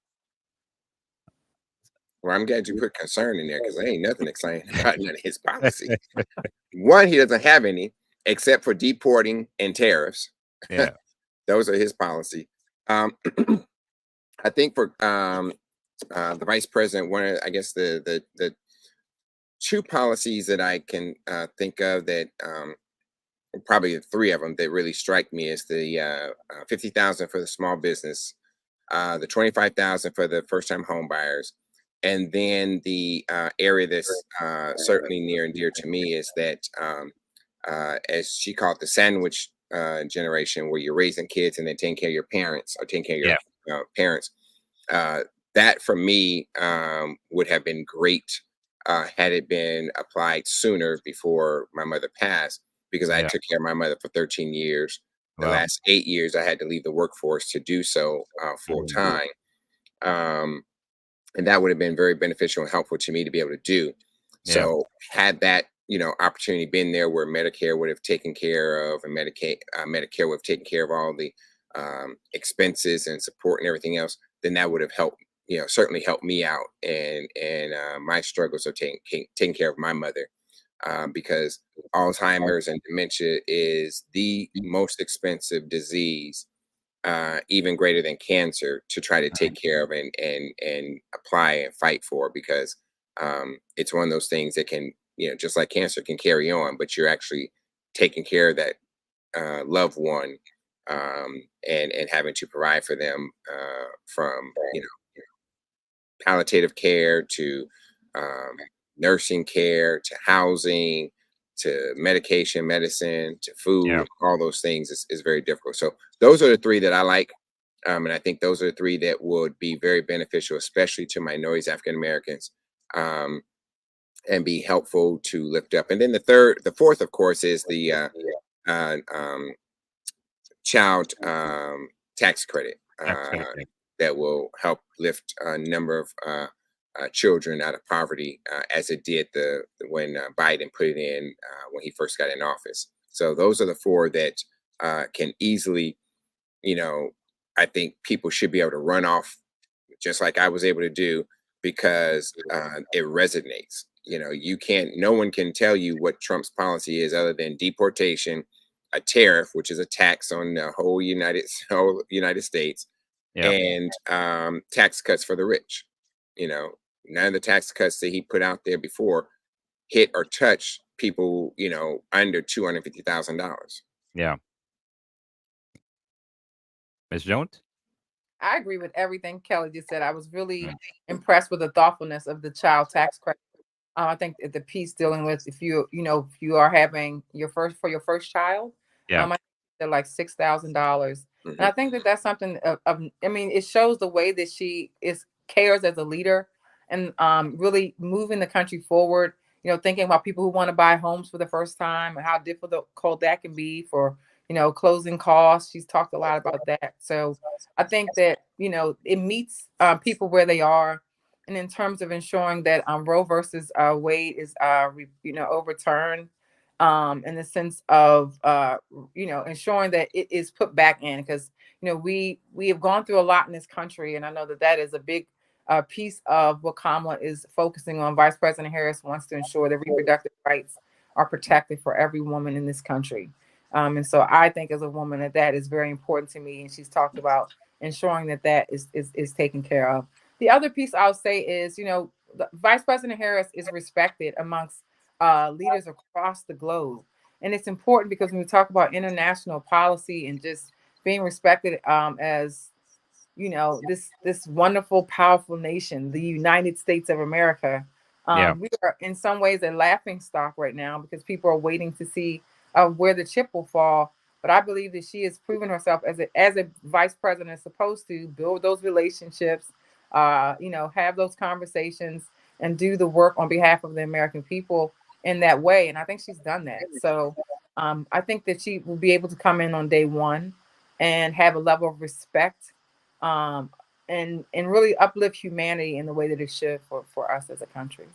Well, I'm glad you put concern in there, because there ain't nothing exciting about none of his policy. One, he doesn't have any except for deporting and tariffs. Those are his policy. I think for the vice president, one of, I guess, the two policies that I can think of that probably three of them that really strike me is the $50,000 for the small business the $25,000 for the first-time home buyers, and then the area that's certainly near and dear to me is that, as she called the sandwich generation, where you're raising kids and then taking care of your parents or taking care of your parents. That for me would have been great had it been applied sooner before my mother passed, because I took care of my mother for 13 years. The last 8 years, I had to leave the workforce to do so full time. And that would have been very beneficial and helpful to me to be able to do. So had that, opportunity been there where Medicare would have taken care of, and Medicare would have taken care of all the expenses and support and everything else, then that would have helped, certainly helped me out and my struggles of taking care of my mother. Because Alzheimer's and dementia is the most expensive disease, even greater than cancer, to try to take care of and apply and fight for, because it's one of those things that can, just like cancer, can carry on, but you're actually taking care of that loved one, and having to provide for them from palliative care to nursing care to housing to medication, medicine, to food, all those things is very difficult. So those are the three that I like. And I think those are the three that would be very beneficial, especially to minorities, African Americans, and be helpful to lift up. And then the fourth, of course, is the child tax credit that will help lift a number of children out of poverty, as it did when Biden put it in when he first got in office. So those are the four that can easily, I think people should be able to run off, just like I was able to do, because it resonates. No one can tell you what Trump's policy is other than deportation, a tariff, which is a tax on the whole United States, and tax cuts for the rich. None of the tax cuts that he put out there before hit or touch people, under $250,000. Yeah. Ms. Jones? I agree with everything Kelly just said. I was really impressed with the thoughtfulness of the child tax credit. I think the piece dealing with if you are having your first child, I think they're like $6,000, and I think that's something it shows the way that she cares as a leader, and really moving the country forward. Thinking about people who want to buy homes for the first time and how difficult that can be for closing costs. She's talked a lot about that. So I think that it meets people where they are. And in terms of ensuring that Roe versus Wade is overturned, in the sense of ensuring that it is put back in, because we have gone through a lot in this country, and I know that is a big piece of what Kamala is focusing on. Vice President Harris wants to ensure that reproductive rights are protected for every woman in this country, and so I think as a woman that is very important to me, and she's talked about ensuring that is taken care of. The other piece I'll say is, Vice President Harris is respected amongst leaders across the globe. And it's important because when we talk about international policy and just being respected as, this wonderful, powerful nation, the United States of America, we are in some ways a laughing stock right now because people are waiting to see where the chip will fall. But I believe that she has proven herself as a vice president is supposed to build those relationships, have those conversations and do the work on behalf of the American people in that way. And I think she's done that. So I think that she will be able to come in on day one and have a level of respect, and really uplift humanity in the way that it should for us as a country.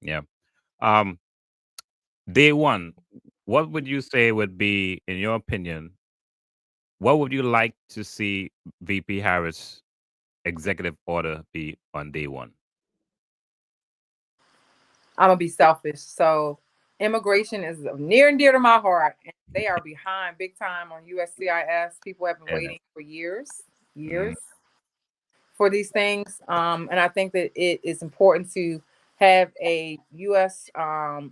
Yeah. Day one, what would you say would be, in your opinion, what would you like to see VP Harris executive order be on day one? I'm gonna be selfish. So immigration is near and dear to my heart, and they are behind big time on USCIS. People have been waiting for years for these things. And I think that it is important to have a U.S.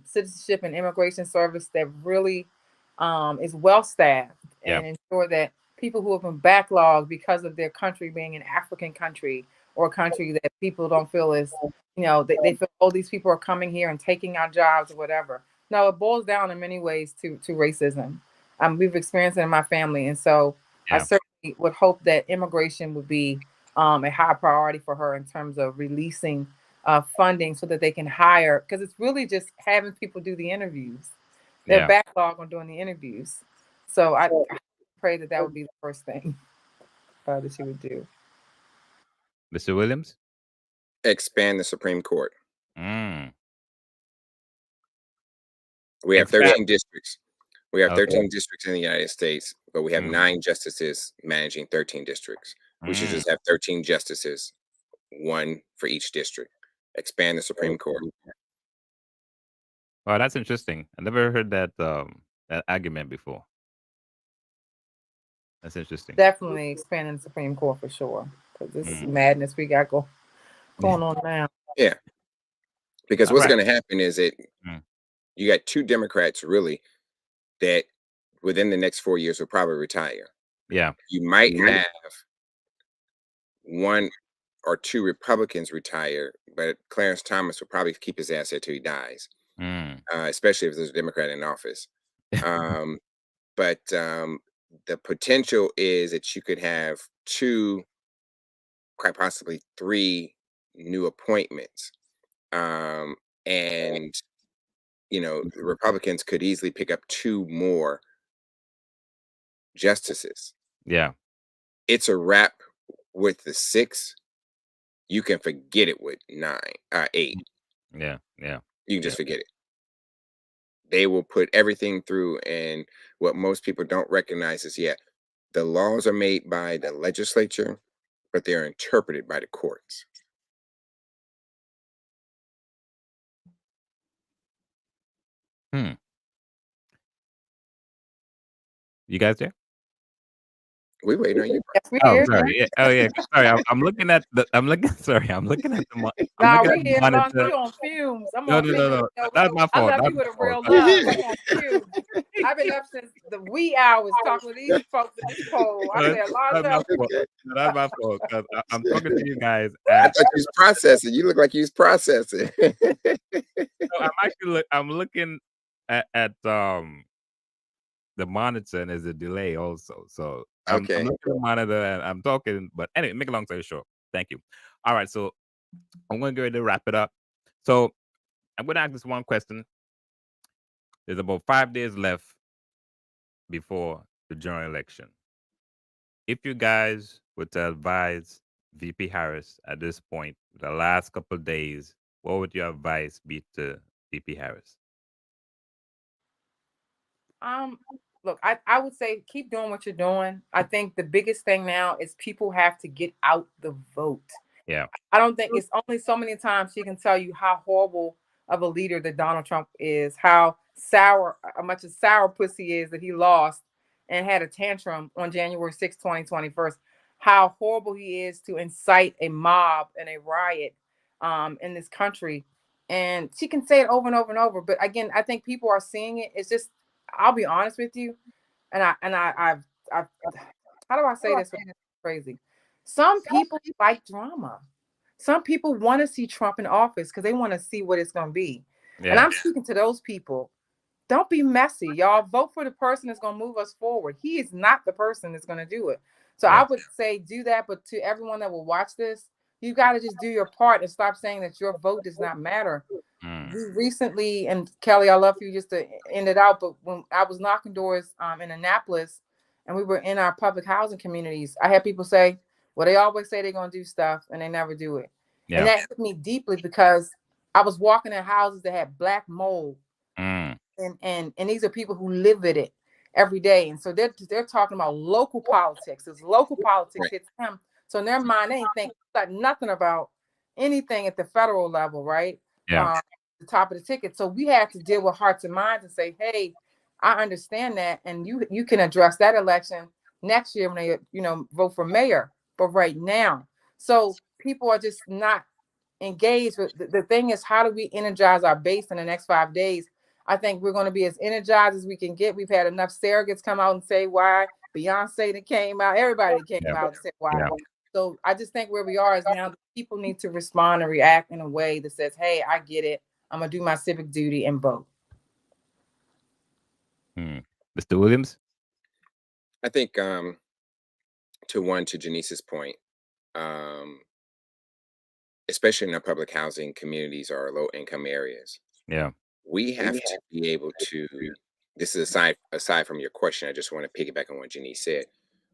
Citizenship and Immigration Service that really is well staffed and ensure that people who have been backlogged because of their country being an African country or a country that people don't feel is, they feel, oh, these people are coming here and taking our jobs or whatever. No, it boils down in many ways to racism. We've experienced it in my family. And so I certainly would hope that immigration would be a high priority for her in terms of releasing funding so that they can hire, because it's really just having people do the interviews. They're backlogged on doing the interviews. So I pray that would be the first thing that she would do. Mr. Williams? Expand the Supreme Court. Mm. We have 13 districts. We have 13 districts in the United States, but we have 9 justices managing 13 districts. We should just have 13 justices, 1 for each district. Expand the Supreme Court. Oh, that's interesting. I never heard that that argument before. That's interesting. Definitely expanding the Supreme Court for sure, because this is madness we got going on now. Yeah, because what's going to happen is you got 2 Democrats really that within the next 4 years will probably retire. Yeah, you might have 1 or 2 Republicans retire, but Clarence Thomas will probably keep his ass there till he dies, especially if there's a Democrat in office. But the potential is that you could have 2, quite possibly 3 new appointments. And, the Republicans could easily pick up 2 more justices. Yeah. It's a wrap with the 6. You can forget it with 8. Yeah. You can just forget it. They will put everything through, and what most people don't recognize is, the laws are made by the legislature, but they're interpreted by the courts. You guys there? We waiting on you. Yes, we Oh, here. sorry. Yeah. Oh, yeah. Sorry, I'm looking at the. I'm looking at the. Nah, we here. Alonzo, you on fumes. I'm No. on fumes. That's my fault. I love you with a real love. I'm on fumes. I've been up since the wee hours talking with these folks at this poll. I say, Alonzo. That's my fault. Because I'm talking to you guys. I thought you was processing. You look like you was processing. I'm looking at the monitor, and there's a delay also. So I'm looking at the monitor and I'm talking. But anyway, make a long story short. Thank you. All right, so I'm going to go ahead and wrap it up. So I'm going to ask this one question. There's about 5 days left before the general election. If you guys were to advise VP Harris at this point, the last couple of days, what would your advice be to VP Harris? Look, I would say keep doing what you're doing. I think the biggest thing now is people have to get out the vote. Yeah. I don't think it's only so many times she can tell you how horrible of a leader that Donald Trump is, how much a sour pussy is that he lost and had a tantrum on January 6, 2021, how horrible he is to incite a mob and a riot in this country. And she can say it over and over and over. But again, I think people are seeing it. It's just, I'll be honest with you. I've how do I say this? Crazy. Some people like drama. Some people want to see Trump in office because they want to see what it's going to be. Yeah. And I'm speaking to those people. Don't be messy, y'all. Vote for the person that's going to move us forward. He is not the person that's going to do it. So I would say do that. But to everyone that will watch this, you got to just do your part and stop saying that your vote does not matter. We recently, and Kelly, I love you just to end it out, but when I was knocking doors in Annapolis and we were in our public housing communities, I had people say, well, they always say they're going to do stuff and they never do it. Yeah. And that hit me deeply because I was walking in houses that had black mold. And these are people who live with it every day. And so they're talking about local politics. It's local politics hits them. So in their mind, they ain't think like nothing about anything at the federal level, right? Yeah. The top of the ticket. So we have to deal with hearts and minds and say, hey, I understand that. And you can address that election next year when they, vote for mayor. But right now, so people are just not engaged with the thing is, how do we energize our base in the next 5 days? I think we're going to be as energized as we can get. We've had enough surrogates come out and say why Beyonce that came out, everybody came out and said why. Yeah. So I just think where we are is now people need to respond and react in a way that says, hey, I get it. I'm gonna do my civic duty and vote. Mr. Williams? I think to Jenese's point, especially in our public housing communities or low income areas, Yeah. we have to be able to, this is aside from your question, I just want to piggyback on what Jenese said.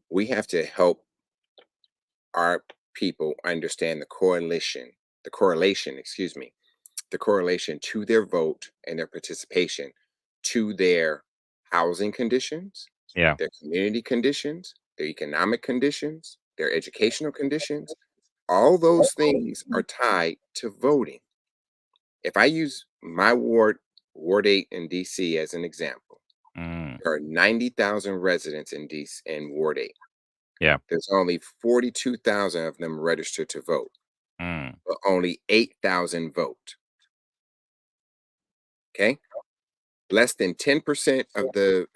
We have to help our people understand the correlation to their vote and their participation to their housing conditions, Yeah. their community conditions, their economic conditions, their educational conditions. All those things are tied to voting. If I use my Ward 8 in DC as an example, there are 90,000 residents in Ward 8. Yeah. There's only 42,000 of them registered to vote, but only 8,000 vote. Okay? Less than 10% of the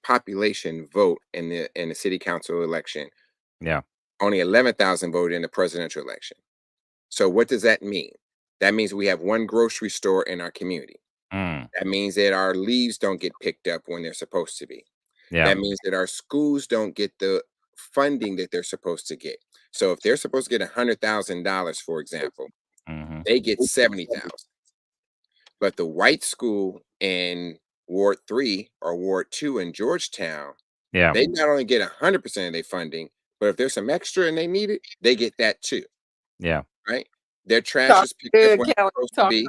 population vote in the city council election. Yeah. Only 11,000 voted in the presidential election. So what does that mean? That means we have one grocery store in our community. That means that our leaves don't get picked up when they're supposed to be. Yeah. That means that our schools don't get the funding that they're supposed to get. So if they're supposed to get $100,000, for example, they get 70,000. But the white school in Ward 3 or Ward 2 in Georgetown, Yeah. they not only get 100% of their funding, but if there's some extra and they need it, they get that too. Yeah. Right? Their trash is picked up when it's supposed to be.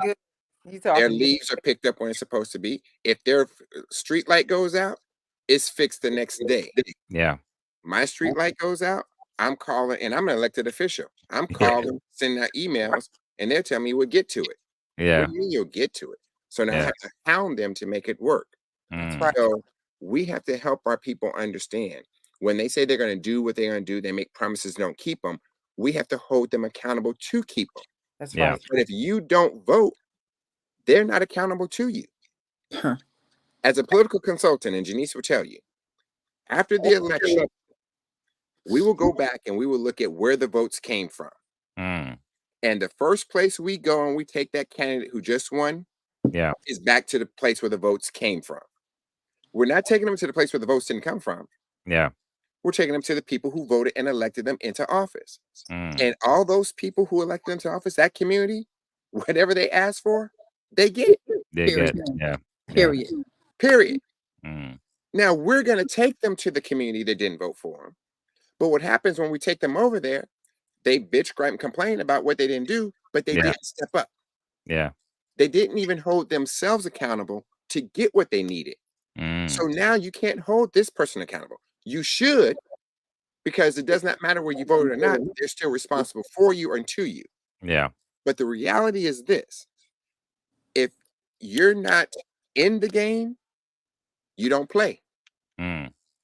Their Their leaves are picked up when it's supposed to be. If their street light goes out, it's fixed the next day. Yeah. My street light goes out, I'm calling, and I'm an elected official. I'm calling, sending out emails, and they'll tell me we'll get to it. Yeah. What do you mean you'll get to it? So now I Yeah. have to hound them to make it work. So we have to help our people understand when they say they're going to do what they're going to do, they make promises, don't keep them. We have to hold them accountable to keep them. That's Yeah. right. But if you don't vote, they're not accountable to you. As a political consultant, and Jenese will tell you, after the election, we will go back and we will look at where the votes came from. And the first place we go and we take that candidate who just won is back to the place where the votes came from. We're not taking them to the place where the votes didn't come from. Yeah. We're taking them to the people who voted and elected them into office. And all those people who elected them into office, that community, whatever they ask for, they get. They get. Yeah. Period. Period. Now we're going to take them to the community that didn't vote for them. But what happens when we take them over there, they bitch, gripe, and complain about what they didn't do, but they didn't step up. Yeah. They didn't even hold themselves accountable to get what they needed. So now you can't hold this person accountable. You should, because it does not matter where you voted or not, they're still responsible for you and to you. Yeah. But the reality is this: if you're not in the game, you don't play.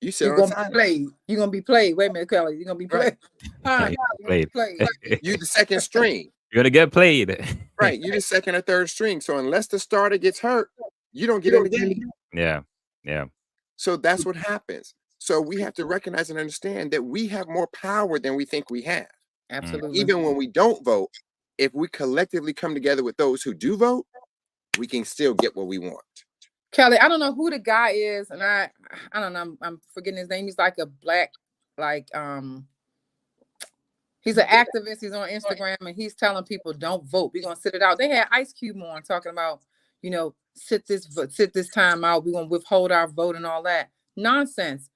You sit You're on gonna be played. You're gonna be played. Wait a minute, Kelly. You're gonna be played. Right. You the second string. You're gonna get played. Right. You're the second or third string. So unless the starter gets hurt, you don't get in the game. Yeah. Yeah. So that's what happens. So we have to recognize and understand that we have more power than we think we have. Absolutely. Even when we don't vote, if we collectively come together with those who do vote, we can still get what we want. Kelly, I don't know who the guy is, and I don't know. I'm forgetting his name. He's like a black, he's an activist. He's on Instagram, and he's telling people don't vote. We're gonna sit it out. They had Ice Cube on talking about, sit this time out. We're gonna withhold our vote and all that nonsense.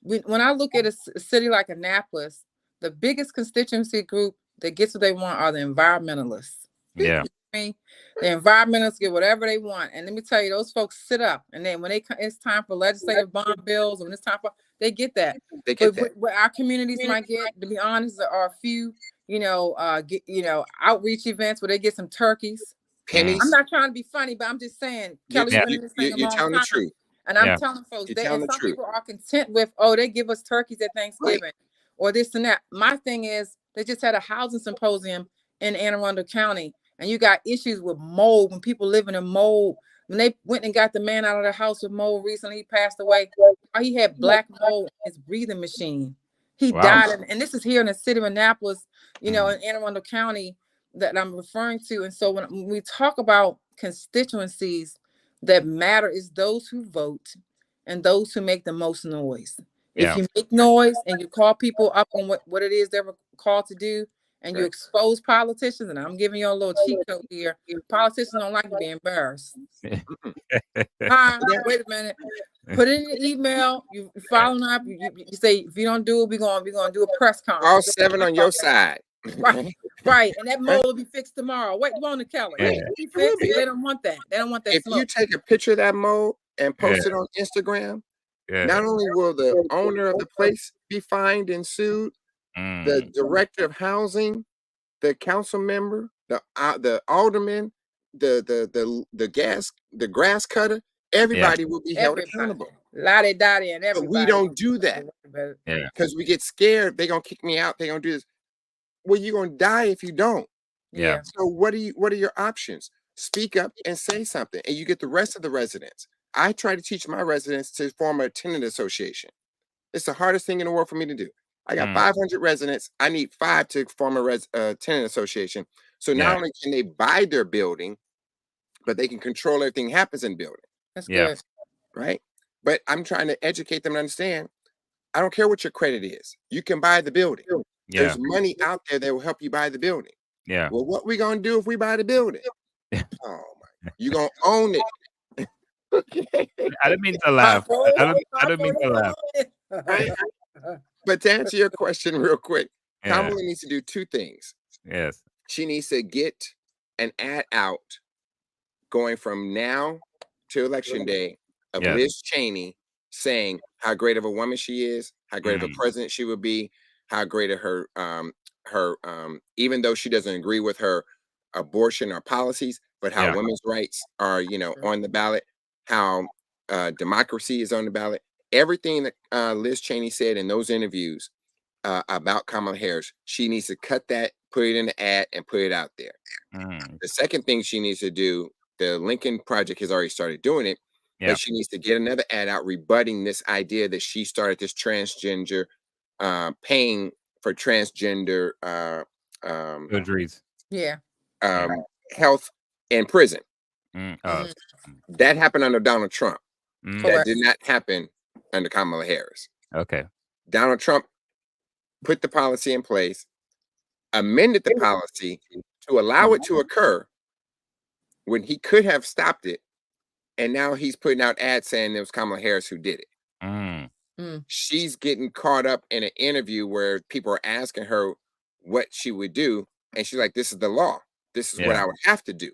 When I look at a city like Annapolis, the biggest constituency group that gets what they want are the environmentalists. Yeah. The environmentalists get whatever they want, and let me tell you, those folks sit up, and then when it's time for legislative bond bills, when it's time for, they get that. They get that. What our communities might get, to be honest, there are a few, outreach events where they get some turkeys. Pennies. I'm not trying to be funny, but I'm just saying, Kelly, you're telling the truth. And I'm telling folks, some people are content with, they give us turkeys at Thanksgiving, or this and that. My thing is, they just had a housing symposium in Anne Arundel County, and you got issues with mold when people living in mold. when they went and got the man out of the house with mold recently, he passed away. He had black mold in his breathing machine. He died, and this is here in the city of Annapolis, in Anne Arundel County that I'm referring to. And so when we talk about constituencies that matter, is those who vote and those who make the most noise. If you make noise and you call people up on what it is they were called to do, and you expose politicians, and I'm giving you a little cheat code here. Politicians don't like to be embarrassed. Wait a minute. Put it in your email. You following up. You say, if you don't do it, we're gonna do a press conference. All 7 on your side. Right. And that mold will be fixed tomorrow. Wait, Mona Kelly. Be fixed. They don't want that. They don't want that. If you take a picture of that mold and post it on Instagram, not only will the owner of the place be fined and sued, the director of housing, the council member, the alderman, the grass cutter, everybody will be held accountable. La-di-da-di and everybody. But we don't do that because we get scared. They're gonna kick me out. They're gonna do this. Well, you're gonna die if you don't. So what are your options? Speak up and say something, and you get the rest of the residents. I try to teach my residents to form a tenant association. It's the hardest thing in the world for me to do. I got 500 residents. I need 5 to form a tenant association. So not only can they buy their building, but they can control everything that happens in the building. That's good. Right? But I'm trying to educate them to understand, I don't care what your credit is. You can buy the building. There's money out there that will help you buy the building. Well, what we going to do if we buy the building? You going to own it. I didn't mean to laugh. I don't mean to laugh. Right? But to answer your question real quick, Kamala needs to do 2 things. She needs to get an ad out going from now to election day of Liz Cheney saying how great of a woman she is, how great of a president she would be, how great of her even though she doesn't agree with her abortion or policies, but how women's rights are, on the ballot, how democracy is on the ballot. Everything that Liz Cheney said in those interviews about Kamala Harris, she needs to cut that, put it in the ad, and put it out there. The second thing she needs to do, the Lincoln Project has already started doing it, but she needs to get another ad out rebutting this idea that she started this transgender paying for transgender surgeries. Health in prison. That happened under Donald Trump. That did not happen under Kamala Harris. Donald Trump put the policy in place, amended the policy to allow it to occur when he could have stopped it, and now he's putting out ads saying it was Kamala Harris who did it. She's getting caught up in an interview where people are asking her what she would do, and she's like, this is the law. This is what I would have to do.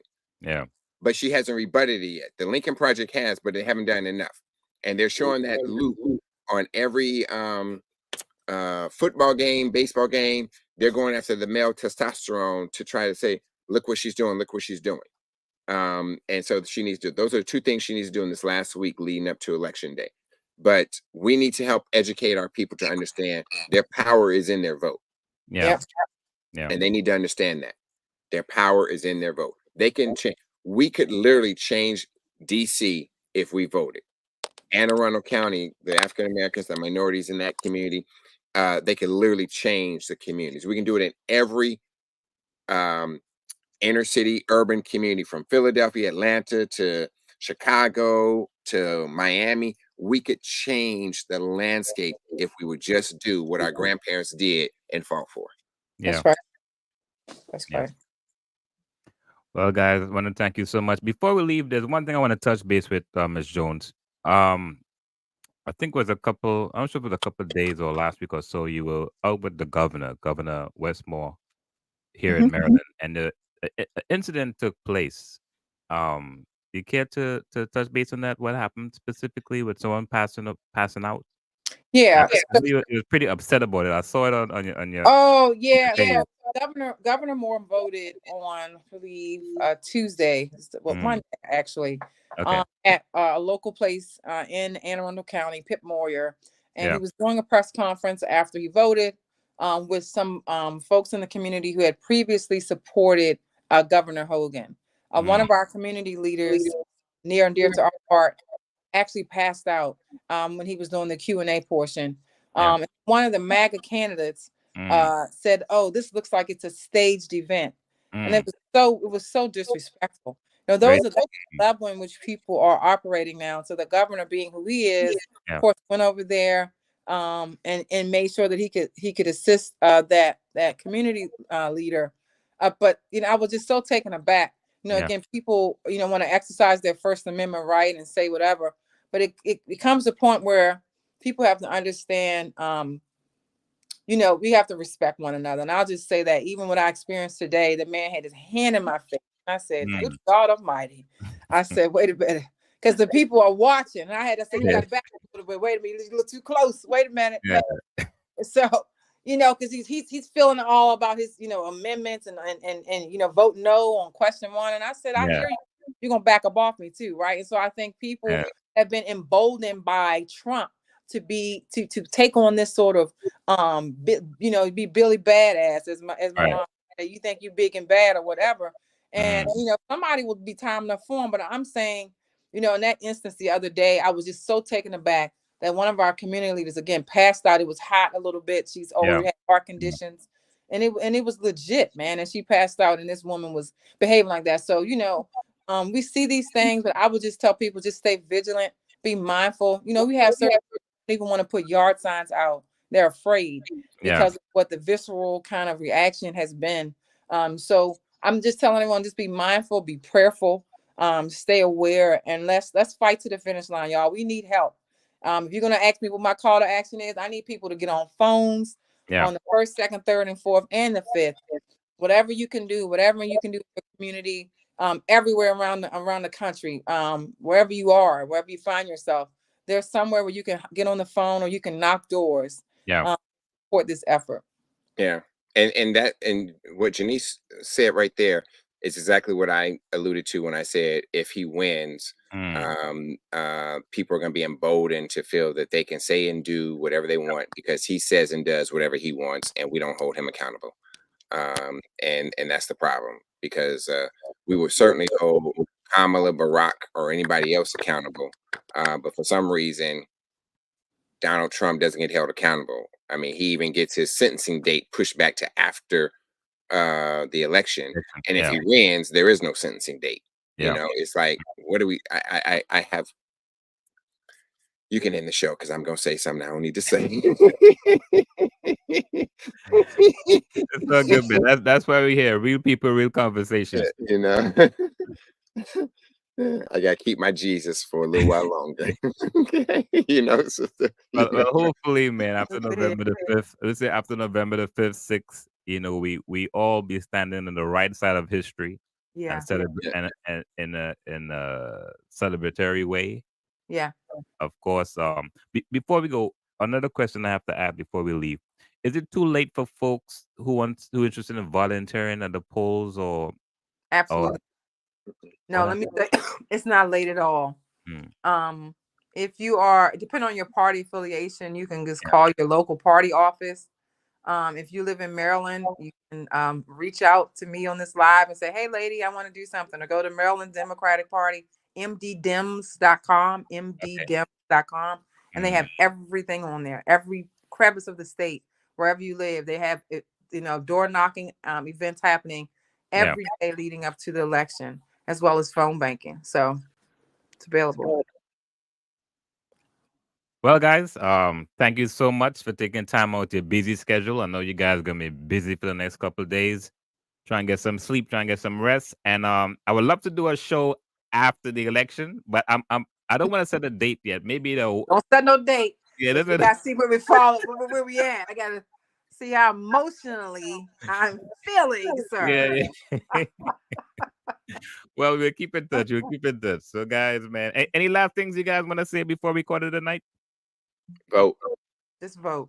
But she hasn't rebutted it yet. The Lincoln Project has, but they haven't done enough. And they're showing that loop on every football game, baseball game. They're going after the male testosterone to try to say, look what she's doing, look what she's doing. And so she needs to, those are the 2 things she needs to do in this last week leading up to election day. But we need to help educate our people to understand their power is in their vote. And they need to understand that their power is in their vote. They can change. We could literally change DC if we voted. Anne Arundel County, the African Americans, the minorities in that community, they could literally change the communities. We can do it in every inner city, urban community, from Philadelphia, Atlanta to Chicago to Miami. We could change the landscape if we would just do what our grandparents did and fought for. That's right. That's right. Well, guys, I want to thank you so much. Before we leave, there's one thing I want to touch base with Ms. Jones. I think it was I'm not sure if it was a couple of days or last week or so, you were out with the Governor Westmore here in Maryland, and the incident took place. You care to touch base on that? What happened specifically with someone passing out? Yeah. He was pretty upset about it. I saw it on your. Oh yeah. So Governor Moore voted on, I believe, Tuesday. Well, Monday actually. At a local place in Anne Arundel County, Pip Moyer, and he was doing a press conference after he voted with some folks in the community who had previously supported Governor Hogan. One of our community leaders near and dear to our heart, actually passed out when he was doing the Q&A portion. One of the MAGA candidates said, "Oh, this looks like it's a staged event," and it was so disrespectful. Those are the level in which people are operating now. So the governor, being who he is, of course, went over there and made sure that he could assist that community leader. But I was just so taken aback. Again, people want to exercise their First Amendment right and say whatever, but it comes to a point where people have to understand. We have to respect one another. And I'll just say that even what I experienced today, the man had his hand in my face. I said, "Good God Almighty!" I said, "Wait a minute," because the people are watching. And I had to say, "You got to back up a little bit. Wait a minute, you're a little too close. Wait a minute." Yeah. So, because he's feeling all about his, amendments and vote no on question 1. And I said, I hear you. You're gonna back up off me too, right? And so I think people have been emboldened by Trump to take on this sort of be Billy Badass, as my mom said. You think you big and bad or whatever, and somebody will be time enough for him. But I'm saying, in that instance the other day, I was just so taken aback that one of our community leaders again passed out. It was hot a little bit. She's already had heart conditions, and it was legit, man. And she passed out, and this woman was behaving like that. So we see these things, but I would just tell people, just stay vigilant, be mindful. We have certain people want to put yard signs out. They're afraid because of what the visceral kind of reaction has been. So I'm just telling everyone, just be mindful, be prayerful, stay aware, and let's fight to the finish line, y'all. We need help. If you're gonna ask me what my call to action is, I need people to get on phones on the 1st, 2nd, 3rd, and 4th, and the 5th. Whatever you can do for the community, everywhere around the country, wherever you are, wherever you find yourself, there's somewhere where you can get on the phone or you can knock doors. Support this effort. Yeah, and what Jenese said right there is exactly what I alluded to when I said if he wins, people are going to be emboldened to feel that they can say and do whatever they want because he says and does whatever he wants, and we don't hold him accountable. And that's the problem, because we would certainly hold Kamala, Barack, or anybody else accountable, but for some reason, Donald Trump doesn't get held accountable. I mean, he even gets his sentencing date pushed back to after the election, and if he wins, there is no sentencing date. It's like, what do we? I have. You can end the show because I'm gonna say something I don't need to say. It's so good, man. That's why we're here. Real people, real conversations. I gotta keep my Jesus for a little while longer. Well, hopefully, man, after November the 5th, let's say after November the 5th, 6th, we all be standing on the right side of history. And in a celebratory way. Of course. Before we go, another question I have to ask before we leave: is it too late for folks who are interested in volunteering at the polls, or? Absolutely. No, let me say, it's not late at all. If you are, depending on your party affiliation, you can just call your local party office. If you live in Maryland, you can reach out to me on this live and say, "Hey, lady, I want to do something," or go to Maryland Democratic Party, mddems.com, mddems.com, and they have everything on there, every crevice of the state, wherever you live. They have door knocking events happening every day leading up to the election, as well as phone banking. So it's available. Well, guys, thank you so much for taking time out your busy schedule. I know you guys are gonna be busy for the next couple of days. Try and get some sleep, try and get some rest. And I would love to do a show after the election, but I don't want to set a date yet. Maybe don't set no date. Yeah, I gotta see where we fall, where we at. I gotta see how emotionally I'm feeling, sir. Yeah. Well, we'll keep in touch. So, guys, man, any last things you guys want to say before we call it a night? Vote. Just vote,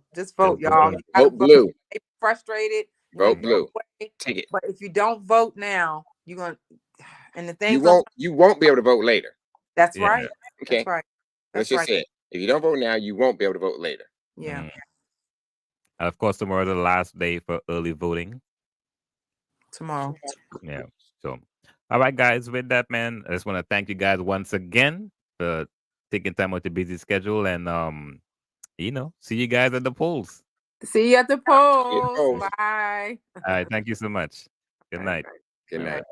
y'all. Vote blue. Frustrated. Vote blue. Take it. But if you don't vote now, you're gonna. And the thing you won't be able to vote later. That's right. Okay. That's right. Let's just say it. If you don't vote now, you won't be able to vote later. Yeah. And of course, tomorrow is the last day for early voting. Tomorrow. Yeah. So, All right, guys. With that, man, I just want to thank you guys once again for taking time out your busy schedule, and see you guys at the polls. See you at the polls. polls. Bye. All right. Thank you so much. Good night. Good night.